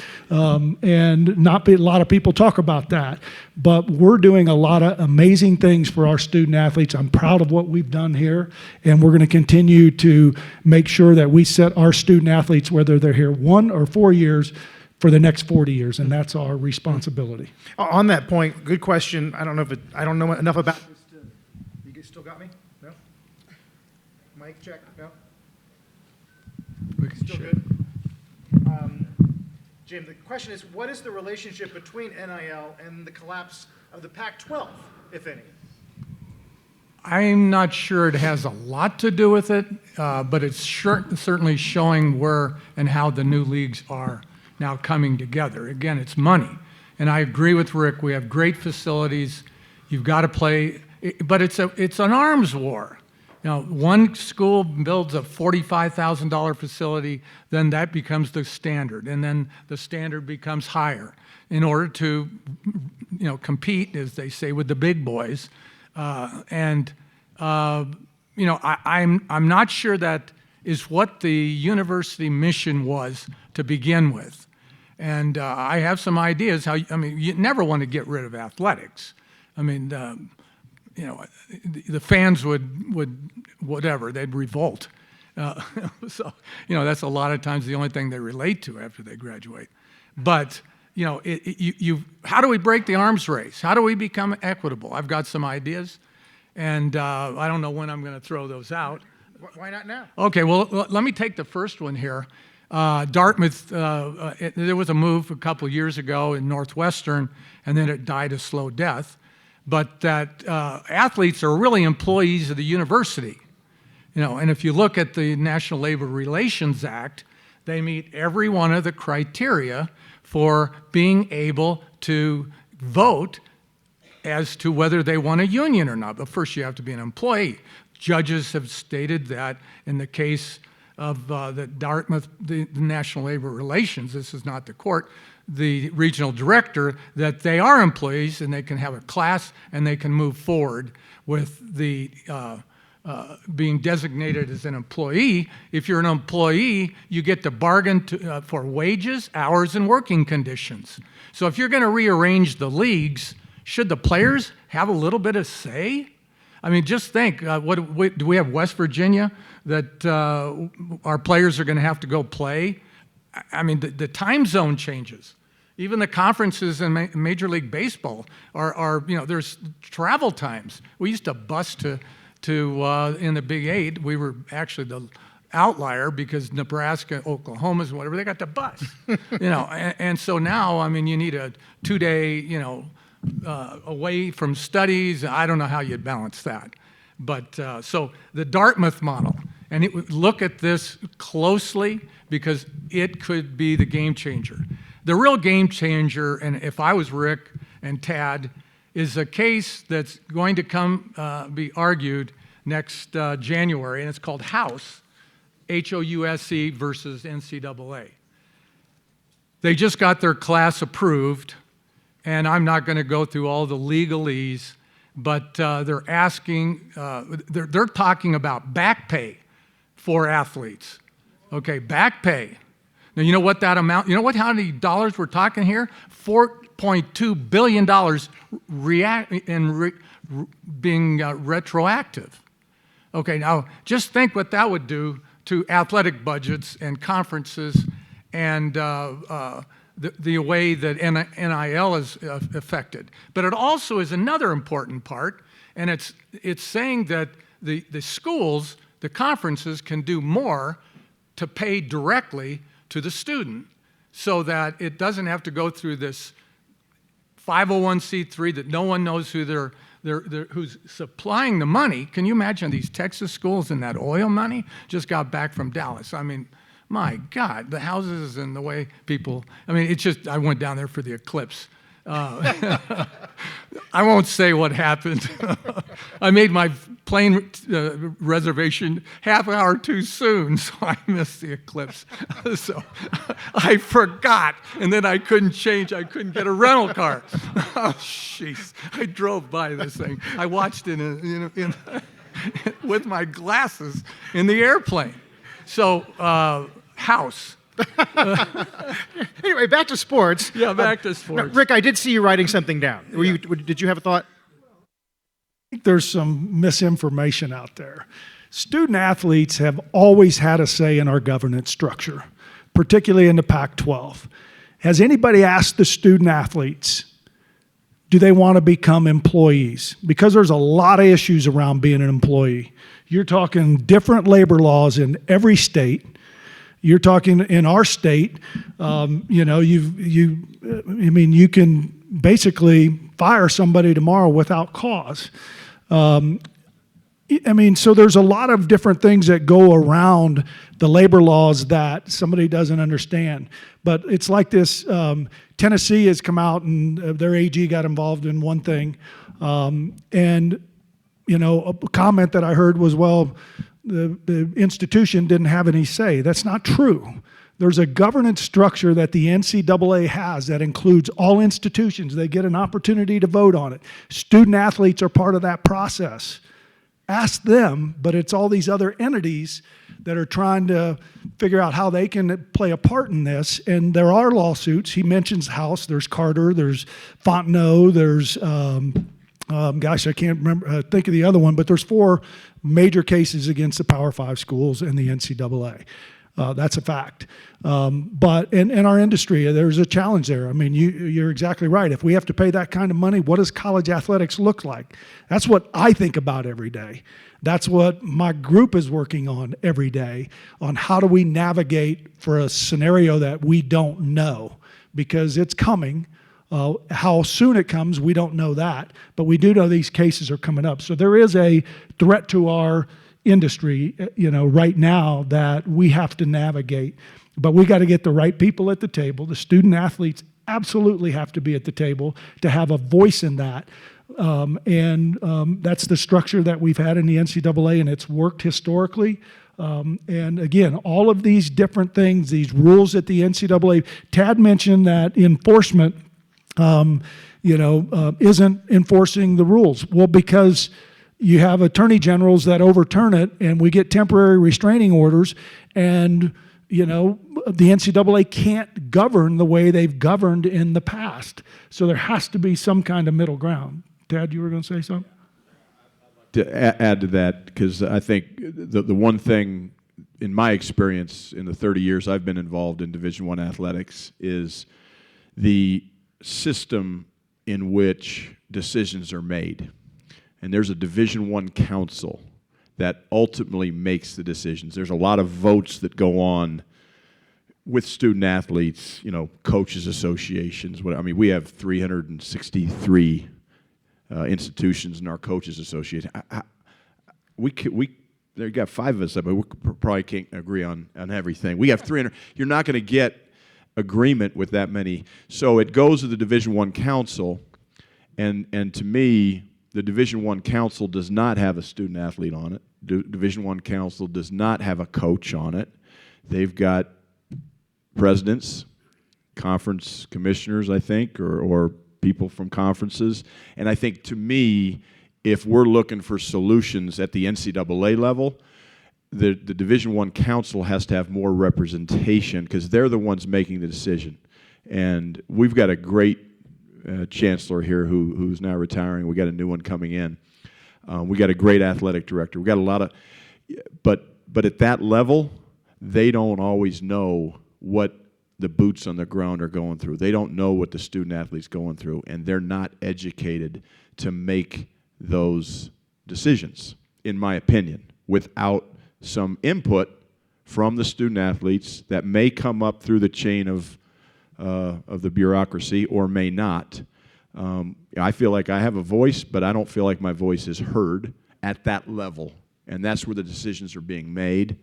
And not a lot of people talk about that. But we're doing a lot of amazing things for our student athletes. I'm proud of what we've done here, and we're going to continue to make sure that we set our student athletes, whether they're here 1 or 4 years, for the next 40 years, and that's our responsibility. On that point, good question. I don't know enough about this. You still got me? No? Mic check? No? Still good? Jim, the question is, what is the relationship between NIL and the collapse of the Pac-12, if any? I'm not sure it has a lot to do with it, but it's certainly showing where and how the new leagues are now coming together. Again, it's money. And I agree with Rick. We have great facilities. You've got to play, but it's an arms war. You know, one school builds a $45,000 facility, then that becomes the standard, and then the standard becomes higher in order to, compete, as they say, with the big boys. I'm not sure that is what the university mission was to begin with. And I have some ideas you never want to get rid of athletics. I mean, the fans would whatever, they'd revolt. So, that's a lot of times the only thing they relate to after they graduate. But, how do we break the arms race? How do we become equitable? I've got some ideas, and I don't know when I'm going to throw those out. Why not now? Okay, well, let me take the first one here. Dartmouth, there was a move a couple years ago in Northwestern, and then it died a slow death. But that athletes are really employees of the university. And if you look at the National Labor Relations Act, they meet every one of the criteria for being able to vote as to whether they want a union or not. But first you have to be an employee. Judges have stated that in the case of the Dartmouth, the National Labor Relations, this is not the court, the regional director, that they are employees and they can have a class and they can move forward with the being designated as an employee. If you're an employee, you get to bargain for wages, hours, and working conditions. So if you're going to rearrange the leagues, should the players have a little bit of say? I mean, just think, do we have West Virginia that our players are going to have to go play? I mean, the time zone changes. Even the conferences in Major League Baseball are there's travel times. We used to bus to in the Big 8. We were actually the outlier because Nebraska, Oklahoma, and whatever, they got the bus. And so now, you need a 2-day, away from studies. I don't know how you'd balance that. But so the Dartmouth model, and look at this closely because it could be the game changer. The real game changer, and if I was Rick and Tad, is a case that's going to be argued next January, and it's called House. HOUSE versus NCAA. They just got their class approved, and I'm not going to go through all the legalese, but they're asking, they're talking about back pay for athletes. Okay, back pay. Now, you know what that amount, you know what, how many dollars we're talking here? $4.2 billion being retroactive. Okay, now just think what that would do to athletic budgets and conferences and the way that NIL is affected. But it also is another important part, and it's saying that the schools, the conferences can do more to pay directly to the student so that it doesn't have to go through this 501c3 that no one knows who who's supplying the money. Can you imagine these Texas schools and that oil money? Just got back from Dallas. I mean, my God, the houses and the way people, I mean, it's just, I went down there for the eclipse. I won't say what happened. I made my plane reservation half an hour too soon, so I missed the eclipse. So I forgot, and then I couldn't change. I couldn't get a rental car. Oh, jeez. I drove by this thing. I watched it with my glasses in the airplane. So, house. Anyway, back to sports. Yeah, back to sports. Rick, I did see you writing something down. Did you have a thought? I think there's some misinformation out there. Student athletes have always had a say in our governance structure, particularly in the Pac-12. Has anybody asked the student athletes, do they want to become employees? Because there's a lot of issues around being an employee. You're talking different labor laws in every state. You're talking in our state, you can basically fire somebody tomorrow without cause. So there's a lot of different things that go around the labor laws that somebody doesn't understand. But it's like this, Tennessee has come out and their AG got involved in one thing. A comment that I heard was, well, the institution didn't have any say. That's not true. There's a governance structure that the NCAA has that includes all institutions. They get an opportunity to vote on it. Student athletes are part of that process. Ask them, but it's all these other entities that are trying to figure out how they can play a part in this. And there are lawsuits. He mentions House. There's Carter. There's Fontenot. There's I can't remember, think of the other one, but there's 4 major cases against the Power 5 schools and the NCAA. That's a fact. But in our industry, there's a challenge there. I mean, you're exactly right. If we have to pay that kind of money, what does college athletics look like? That's what I think about every day. That's what my group is working on every day, on how do we navigate for a scenario that we don't know, because it's coming. How soon it comes, we don't know that, but we do know these cases are coming up. So there is a threat to our industry, right now that we have to navigate. But we got to get the right people at the table. The student athletes absolutely have to be at the table to have a voice in that. That's the structure that we've had in the NCAA, and it's worked historically. And again, all of these different things, these rules at the NCAA, Tad mentioned that enforcement isn't enforcing the rules. Well, because you have attorney generals that overturn it, and we get temporary restraining orders, and the NCAA can't govern the way they've governed in the past. So there has to be some kind of middle ground. Tad, you were going to say something? To add to that, because I think the one thing in my experience in the 30 years I've been involved in Division I athletics is the system in which decisions are made. And there's a Division I council that ultimately makes the decisions. There's a lot of votes that go on with student athletes, coaches associations. We have 363 institutions in our coaches association. There got 5 of us, but we probably can't agree on everything. We have 300. You're not going to get agreement with that many. So it goes to the Division I council, and to me, The Division I Council does not have a student athlete on it. Division I Council does not have a coach on it. They've got presidents, conference commissioners, I think, or people from conferences. And I think, to me, if we're looking for solutions at the NCAA level, the Division I Council has to have more representation because they're the ones making the decision. And we've got a great chancellor here who's now retiring. We got a new one coming in. We got a great athletic director. We got a lot of, but at that level, they don't always know what the boots on the ground are going through. They don't know what the student athlete's going through, and they're not educated to make those decisions, in my opinion, without some input from the student athletes that may come up through the chain of the bureaucracy or may not. I feel like I have a voice, but I don't feel like my voice is heard at that level, and that's where the decisions are being made,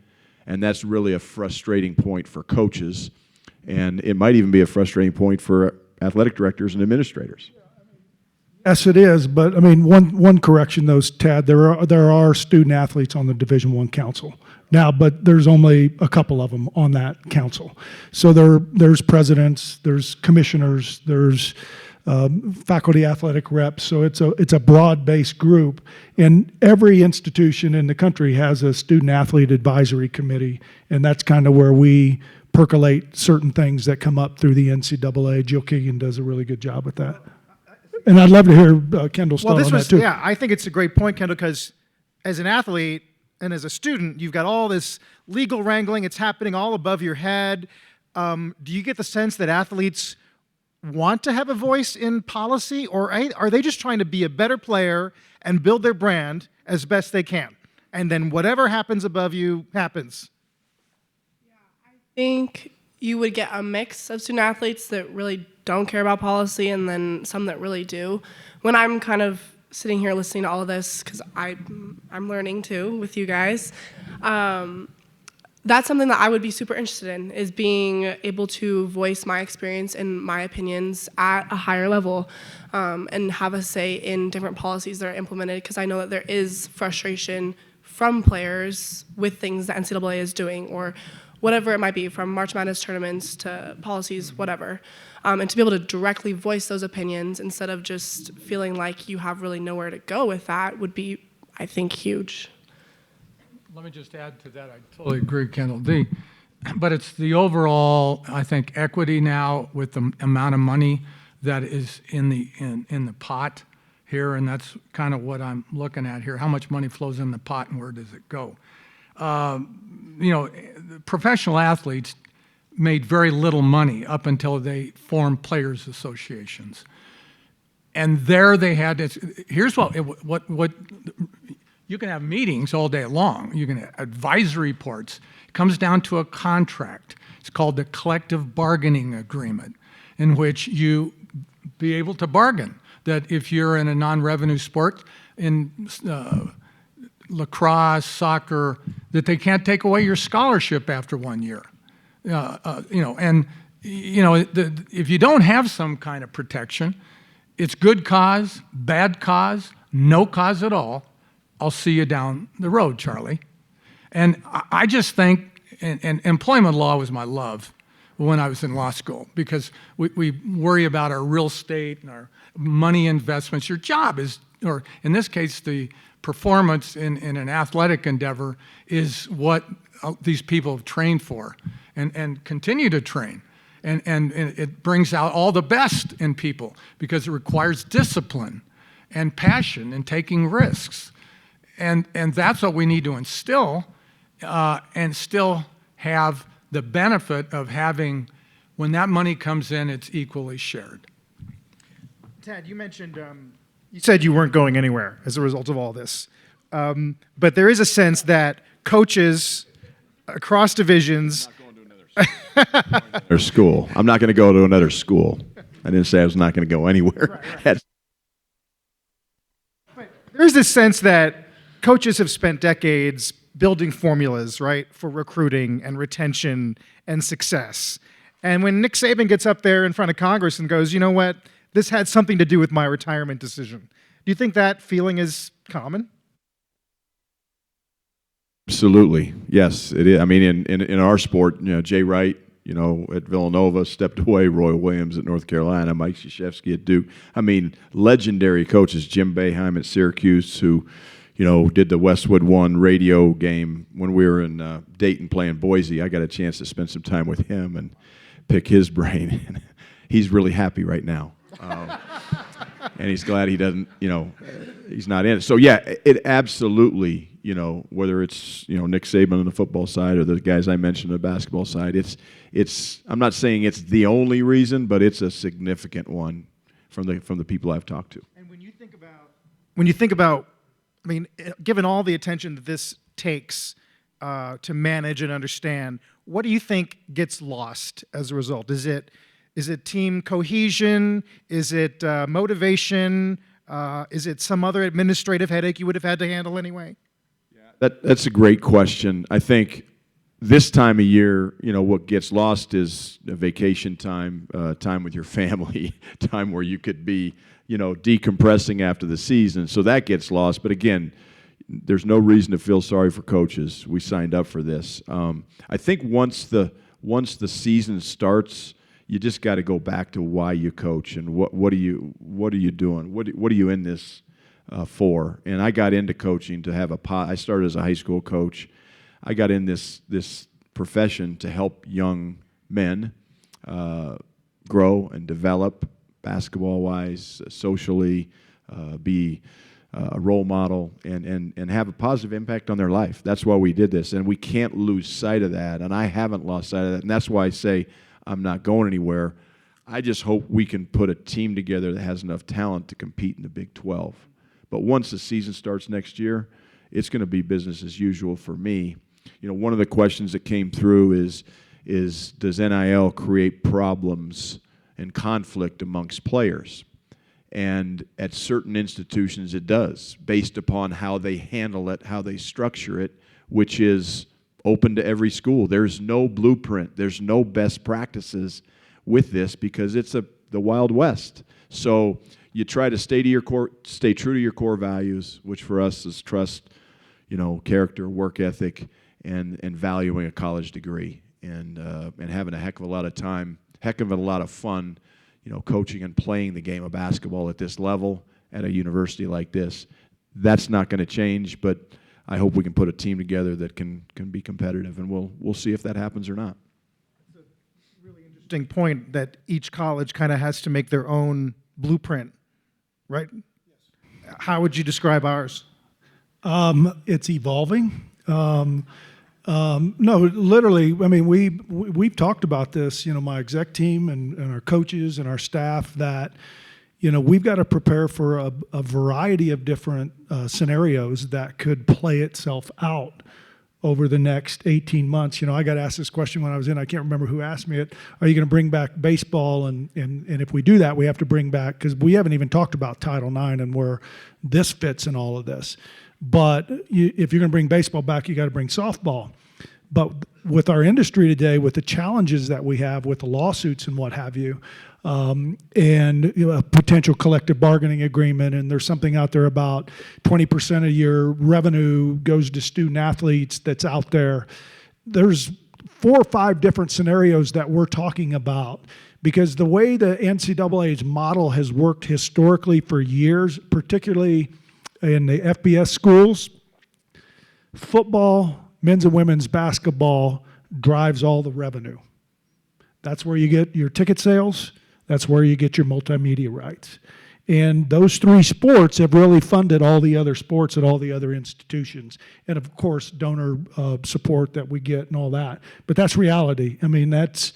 and that's really a frustrating point for coaches, and it might even be a frustrating point for athletic directors and administrators. Yes, it is. But I mean, one correction, though, Tad. There are student athletes on the Division I Council now, but there's only a couple of them on that council. So there's presidents, there's commissioners, there's faculty athletic reps. So it's a broad-based group, and every institution in the country has a student athlete advisory committee, and that's kind of where we percolate certain things that come up through the NCAA. Jill Keegan does a really good job with that. And I'd love to hear Kendall's thought on that too. Yeah, I think it's a great point, Kendall, because as an athlete and as a student, you've got all this legal wrangling. It's happening all above your head. Do you get the sense that athletes want to have a voice in policy, or are they just trying to be a better player and build their brand as best they can? And then whatever happens above you happens. I think you would get a mix of student athletes that really don't care about policy and then some that really do. When I'm kind of sitting here listening to all of this, because I'm learning too with you guys, that's something that I would be super interested in, is being able to voice my experience and my opinions at a higher level, and have a say in different policies that are implemented, because I know that there is frustration from players with things that NCAA is doing, or whatever it might be, from March Madness tournaments to policies, whatever. And to be able to directly voice those opinions instead of just feeling like you have really nowhere to go with that would be, I think, huge. Let me just add to that. I totally agree, Kendall. But it's the overall, I think, equity now with the amount of money that is in the pot here, and that's kind of what I'm looking at here. How much money flows in the pot and where does it go? You know, professional athletes made very little money up until they formed players' associations. And there they had this, here's what you can have meetings all day long. You can have advisory reports. It comes down to a contract. It's called the collective bargaining agreement, in which you be able to bargain that if you're in a non-revenue sport, in lacrosse, soccer, that they can't take away your scholarship after 1 year. You know, and you know, if you don't have some kind of protection, it's good cause, bad cause, no cause at all. I'll see you down the road, Charlie. And I just think, and employment law was my love when I was in law school, because we worry about our real estate and our money investments. Your job is, or in this case, the performance in an athletic endeavor is what these people have trained for and continue to train. And it brings out all the best in people because it requires discipline and passion and taking risks. And that's what we need to instill and still have the benefit of having, when that money comes in, it's equally shared. Tad, you mentioned, you said you weren't going anywhere as a result of all this. But there is a sense that coaches across divisions. Or school. I'm not going to go to another school. I didn't say I was not going to go anywhere. Right. But there's this sense that coaches have spent decades building formulas, right, for recruiting and retention and success. And when Nick Saban gets up there in front of Congress and goes, you know what, this had something to do with my retirement decision, Do you think that feeling is common? Absolutely, yes, it is. I mean, in our sport, Jay Wright, at Villanova, stepped away. Roy Williams at North Carolina, Mike Krzyzewski at Duke. I mean, legendary coaches. Jim Boeheim at Syracuse, who, did the Westwood One radio game when we were in Dayton playing Boise. I got a chance to spend some time with him and pick his brain. He's really happy right now. And he's glad he doesn't, he's not in it. So, yeah, it absolutely, whether it's, Nick Saban on the football side or the guys I mentioned on the basketball side, it's I'm not saying it's the only reason, but it's a significant one from the people I've talked to. And when you think about, I mean, given all the attention that this takes to manage and understand, what do you think gets lost as a result? Is it team cohesion? Is it motivation? Is it some other administrative headache you would have had to handle anyway? That's a great question. I think this time of year, what gets lost is vacation time, time with your family, time where you could be, decompressing after the season. So that gets lost. But again, there's no reason to feel sorry for coaches. We signed up for this. I think once the season starts, you just got to go back to why you coach and what are you doing? What are you in this for? And I got into coaching to have I started as a high school coach. I got in this profession to help young men grow and develop basketball-wise, socially, be a role model, and have a positive impact on their life. That's why we did this, and we can't lose sight of that, and I haven't lost sight of that, and that's why I say I'm not going anywhere. I just hope we can put a team together that has enough talent to compete in the Big 12. But once the season starts next year, it's going to be business as usual for me. One of the questions that came through is does NIL create problems and conflict amongst players? And at certain institutions it does, based upon how they handle it, how they structure it, which is open to every school. There's no blueprint. There's no best practices with this because it's the Wild West. So you try to stay true to your core values, which for us is trust, character, work ethic, and valuing a college degree, and having a heck of a lot of fun, coaching and playing the game of basketball at this level at a university like this. That's not going to change, but I hope we can put a team together that can be competitive, and we'll see if that happens or not. It's a really interesting point that each college kind of has to make their own blueprint, right? Yes. How would you describe ours? It's evolving. No, literally, I mean, we've talked about this, my exec team and our coaches and our staff, that, we've got to prepare for a variety of different scenarios that could play itself out over the next 18 months. I got asked this question when I was in, I can't remember who asked me it, are you going to bring back baseball? And if we do that, we have to bring back, because we haven't even talked about Title IX and where this fits in all of this. But if you're going to bring baseball back, you got to bring softball. But with our industry today, with the challenges that we have with the lawsuits and what have you, and a potential collective bargaining agreement, and there's something out there about 20% of your revenue goes to student athletes that's out there. There's 4 or 5 different scenarios that we're talking about, because the way the NCAA's model has worked historically for years, particularly in the FBS schools, football, men's and women's basketball drives all the revenue. That's where you get your ticket sales. That's where you get your multimedia rights. And those 3 sports have really funded all the other sports at all the other institutions. And of course, donor support that we get and all that. But that's reality. I mean, that's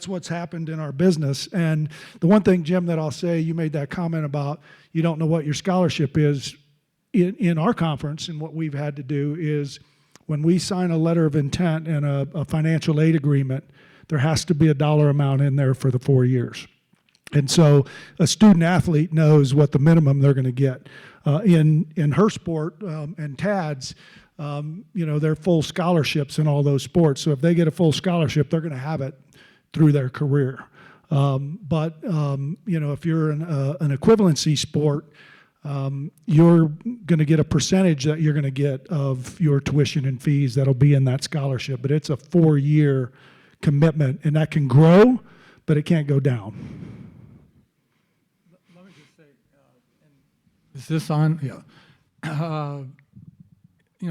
what's happened in our business. And the one thing, Jim, that I'll say, you made that comment about you don't know what your scholarship is. In our conference, and what we've had to do is when we sign a letter of intent and a financial aid agreement, there has to be a dollar amount in there for the 4 years. And so a student athlete knows what the minimum they're going to get. In her sport and TADS, they're full scholarships in all those sports. So if they get a full scholarship, they're going to have it through their career. But if you're an equivalency sport, you're going to get a percentage that you're going to get of your tuition and fees that'll be in that scholarship. But it's a 4-year commitment, and that can grow, but it can't go down. Let me just say, is this on? Yeah.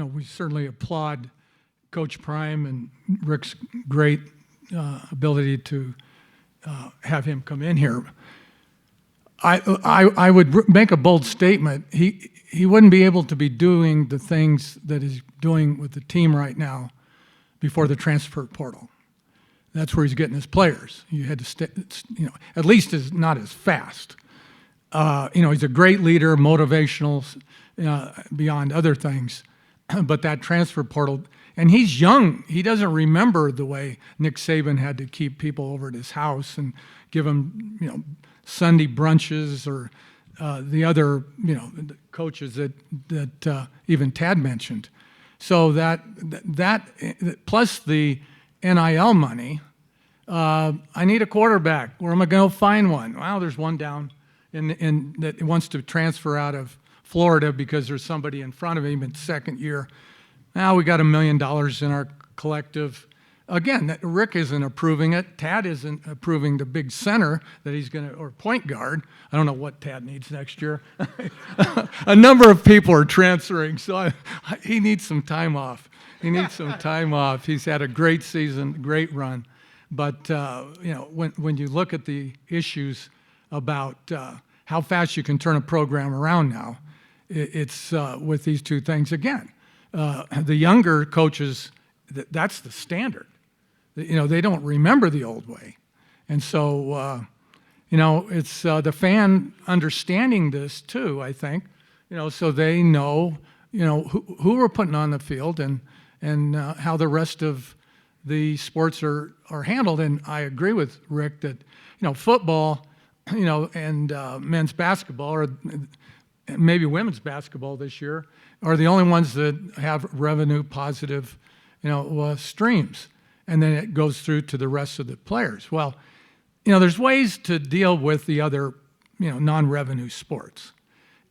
We certainly applaud Coach Prime and Rick's great ability to have him come in here. I would make a bold statement. He wouldn't be able to be doing the things that he's doing with the team right now before the transfer portal. That's where he's getting his players. You had to at least is not as fast. He's a great leader, motivational, beyond other things. But that transfer portal, and he's young. He doesn't remember the way Nick Saban had to keep people over at his house and give them, Sunday brunches or the other, coaches that even Tad mentioned. So that plus the NIL money, I need a quarterback. Where am I going to find one? Well, there's one down in that wants to transfer out of Florida because there's somebody in front of him in second year. Now we got $1 million in our collective. Again, Rick isn't approving it. Tad isn't approving the big center that he's going to, or point guard. I don't know what Tad needs next year. A number of people are transferring, so he needs some time off. He's had a great season, great run. But, when you look at the issues about how fast you can turn a program around now, it's with these two things again. The younger coaches, that's the standard. They don't remember the old way. And so, it's the fan understanding this too, I think, so they know, who we're putting on the field and how the rest of the sports are handled. And I agree with Rick that, football, and men's basketball, or maybe women's basketball this year, are the only ones that have revenue positive, streams. And then it goes through to the rest of the players. Well, there's ways to deal with the other, non-revenue sports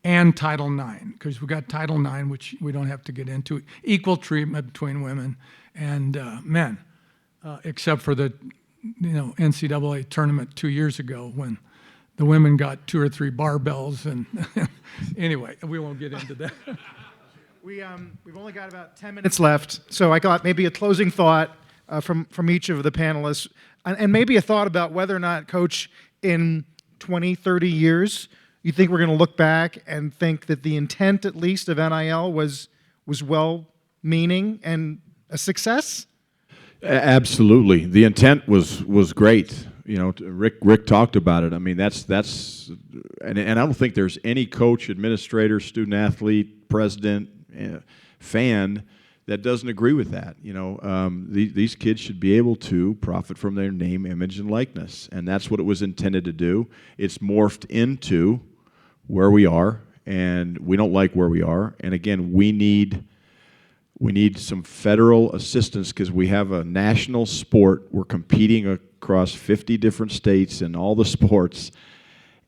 and Title IX, because we got Title IX, which we don't have to get into, equal treatment between women and men, except for the, NCAA tournament 2 years ago when the women got 2 or 3 barbells. And anyway, we won't get into that. We've only got about 10 minutes left, so I got maybe a closing thought from each of the panelists, and maybe a thought about whether or not, Coach, in 20, 30 years, you think we're going to look back and think that the intent, at least, of NIL was well-meaning and a success? Absolutely. The intent was great. Rick talked about it. I mean, that's and I don't think there's any coach, administrator, student athlete, president, fan that doesn't agree with that. These kids should be able to profit from their name, image, and likeness, and that's what it was intended to do. It's morphed into where we are, and we don't like where we are. And again, we need some federal assistance because we have a national sport. We're competing across 50 different states in all the sports,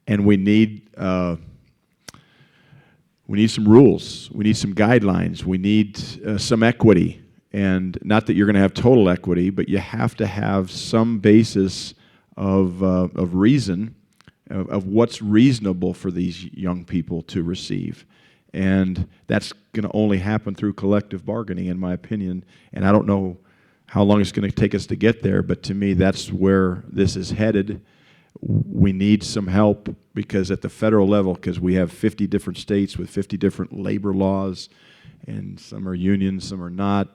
and we need some rules. We need some guidelines. We need some equity. And not that you're going to have total equity, but you have to have some basis of reason, of what's reasonable for these young people to receive. And that's going to only happen through collective bargaining, in my opinion. And I don't know how long it's going to take us to get there, but to me, that's where this is headed. We need some help because at the federal level, because we have 50 different states with 50 different labor laws, and some are unions, some are not.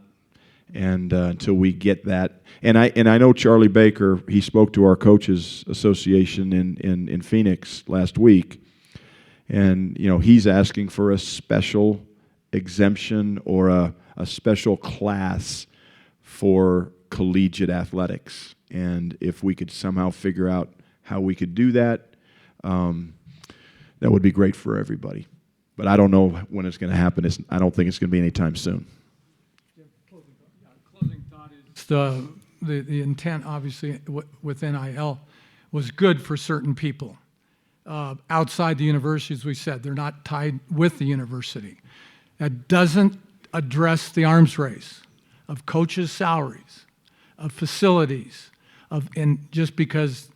And until we get that, and I know Charlie Baker, he spoke to our coaches association in Phoenix last week, and he's asking for a special exemption or a special class for collegiate athletics. And if we could somehow figure out how we could do that, that would be great for everybody. But I don't know when it's going to happen. I don't think it's going to be anytime soon. Closing thought is the intent, obviously, with NIL was good for certain people. outside the university, as we said. They're not tied with the university. That doesn't address the arms race of coaches' salaries, of facilities, and just because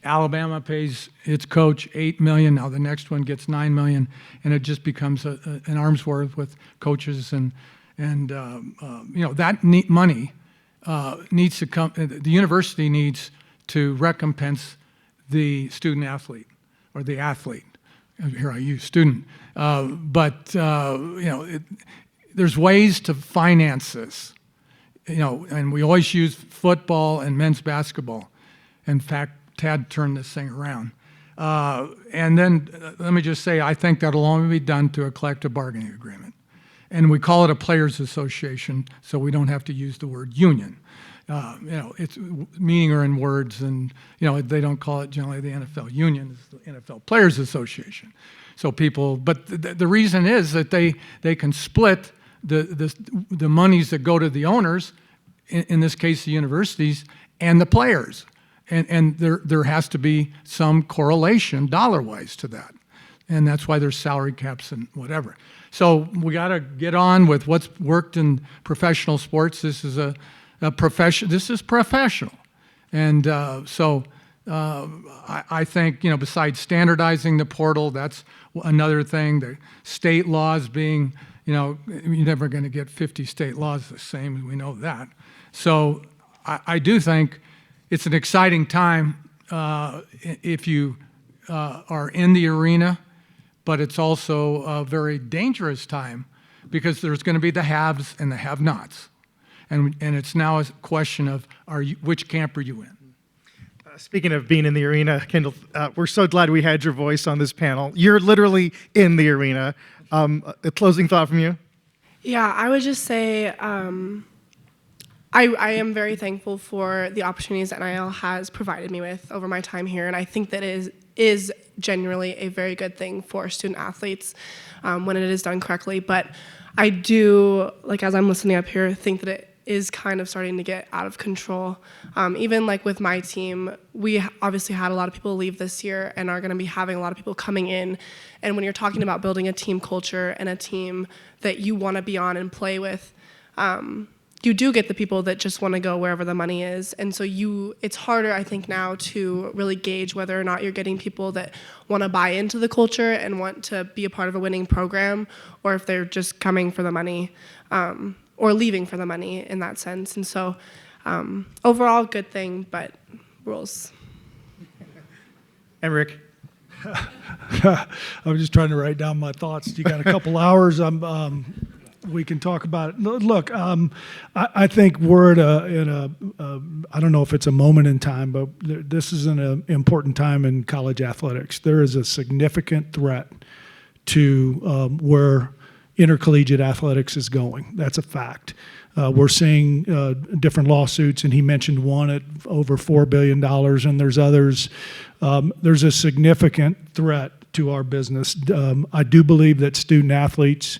Alabama pays its coach $8 million, now the next one gets $9 million, and it just becomes an arms war with coaches and that money needs to come. The university needs to recompense the student athlete or the athlete. Here I use student, there's ways to finance this, and we always use football and men's basketball. In fact, Tad turned this thing around. And then let me just say, I think that'll only be done through a collective bargaining agreement. And we call it a players association, so we don't have to use the word union. It's meaning are in words, and they don't call it generally the NFL union, it's the NFL Players Association. So but the reason is that they can split the monies that go to the owners, in this case the universities, and the players. And there has to be some correlation dollar-wise to that. And that's why there's salary caps and whatever. So we got to get on with what's worked in professional sports. This is a profession. This is professional. And I think, besides standardizing the portal, that's another thing. The state laws being, you're never going to get 50 state laws the same. We know that. So I do think it's an exciting time if you are in the arena, but it's also a very dangerous time because there's going to be the haves and the have-nots. And it's now a question of which camp are you in? Speaking of being in the arena, Kendall, we're so glad we had your voice on this panel. You're literally in the arena. A closing thought from you? Yeah, I would just say I am very thankful for the opportunities that NIL has provided me with over my time here, and I think that it is genuinely a very good thing for student athletes when it is done correctly. But I do, as I'm listening up here, think that it is kind of starting to get out of control. Even with my team, we obviously had a lot of people leave this year and are going to be having a lot of people coming in. And when you're talking about building a team culture and a team that you want to be on and play with, you do get the people that just want to go wherever the money is. And so it's harder, I think, now to really gauge whether or not you're getting people that want to buy into the culture and want to be a part of a winning program, or if they're just coming for the money or leaving for the money in that sense. And so overall, good thing, but rules. And Rick? I was just trying to write down my thoughts. You got a couple hours. We can talk about it. Look, I think we're in a I don't know if it's a moment in time, but this is an important time in college athletics. There is a significant threat to where intercollegiate athletics is going. That's a fact. We're seeing different lawsuits, and he mentioned one at over $4 billion, and there's others. There's a significant threat to our business. I do believe that student athletes,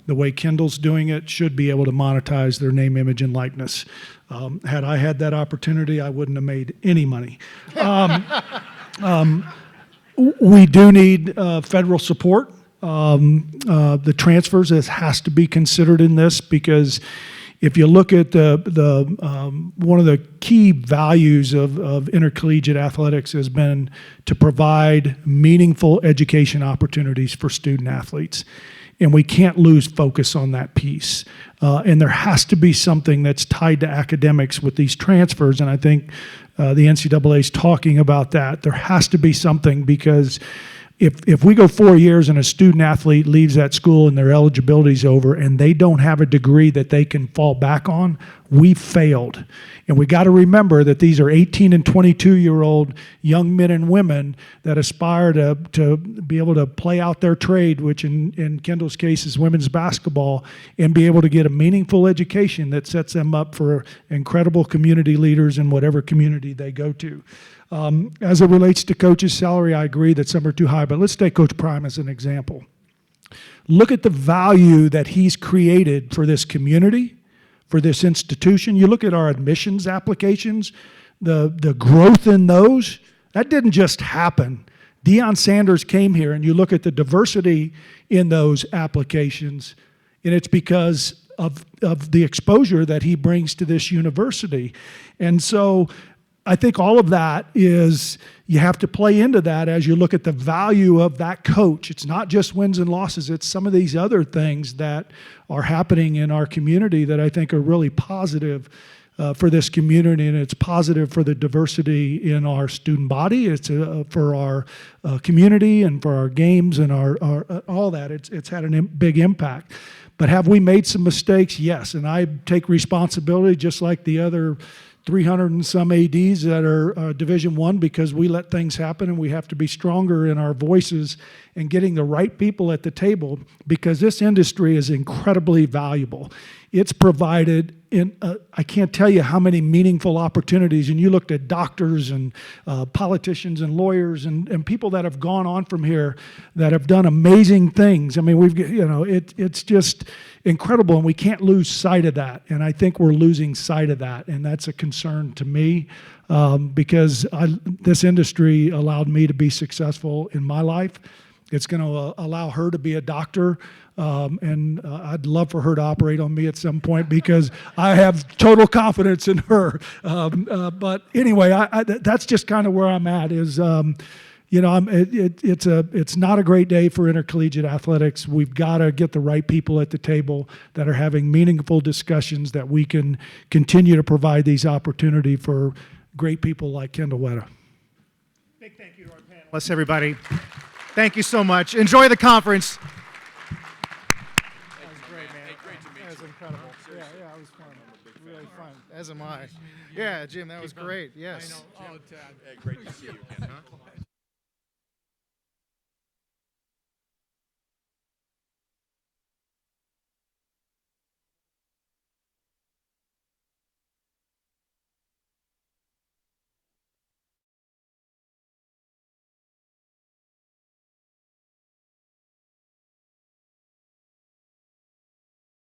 the way Kendall's doing it, should be able to monetize their name, image, and likeness. Had I had that opportunity, I wouldn't have made any money. We do need federal support. The transfers has to be considered in this, because if you look at one of the key values of intercollegiate athletics has been to provide meaningful education opportunities for student athletes. And we can't lose focus on that piece. And there has to be something that's tied to academics with these transfers. And I think the NCAA is talking about that. There has to be something, because if we go 4 years and a student athlete leaves that school and their eligibility is over and they don't have a degree that they can fall back on, we failed. And we got to remember that these are 18 and 22-year-old young men and women that aspire to be able to play out their trade, which in Kendall's case is women's basketball, and be able to get a meaningful education that sets them up for incredible community leaders in whatever community they go to. As it relates to coach's salary, I agree that some are too high, but let's take Coach Prime as an example. Look at the value that he's created for this community, for this institution. You look at our admissions applications, the growth in those, that didn't just happen. Deion Sanders came here, and you look at the diversity in those applications, and it's because of the exposure that he brings to this university. And so I think all of that is, you have to play into that as you look at the value of that coach. It's not just wins and losses, it's some of these other things that are happening in our community that I think are really positive for this community, and it's positive for the diversity in our student body. It's for our community and for our games and our all that. It's had a big impact. But have we made some mistakes? Yes, and I take responsibility just like the other 300 and some ADs that are Division I, because we let things happen, and we have to be stronger in our voices and getting the right people at the table, because this industry is incredibly valuable. It's provided in, I can't tell you how many meaningful opportunities, and you looked at doctors and politicians and lawyers and people that have gone on from here that have done amazing things. I mean, it's just incredible, and we can't lose sight of that. And I think we're losing sight of that, and that's a concern to me, because this industry allowed me to be successful in my life. It's going to allow her to be a doctor, and I'd love for her to operate on me at some point, because I have total confidence in her. But anyway, that's just kind of where I'm at. Is it's not a great day for intercollegiate athletics. We've got to get the right people at the table that are having meaningful discussions, that we can continue to provide these opportunities for great people like Kendall Wetta. Big thank you to our panelists, everybody. Thank you so much. Enjoy the conference. That was great, man. Hey, great to meet you. That was incredible. Yeah, it was fun. Really fun. As am I. Yeah, Jim, that was great. Yes. I know. Oh, Tad. Hey, great to see you.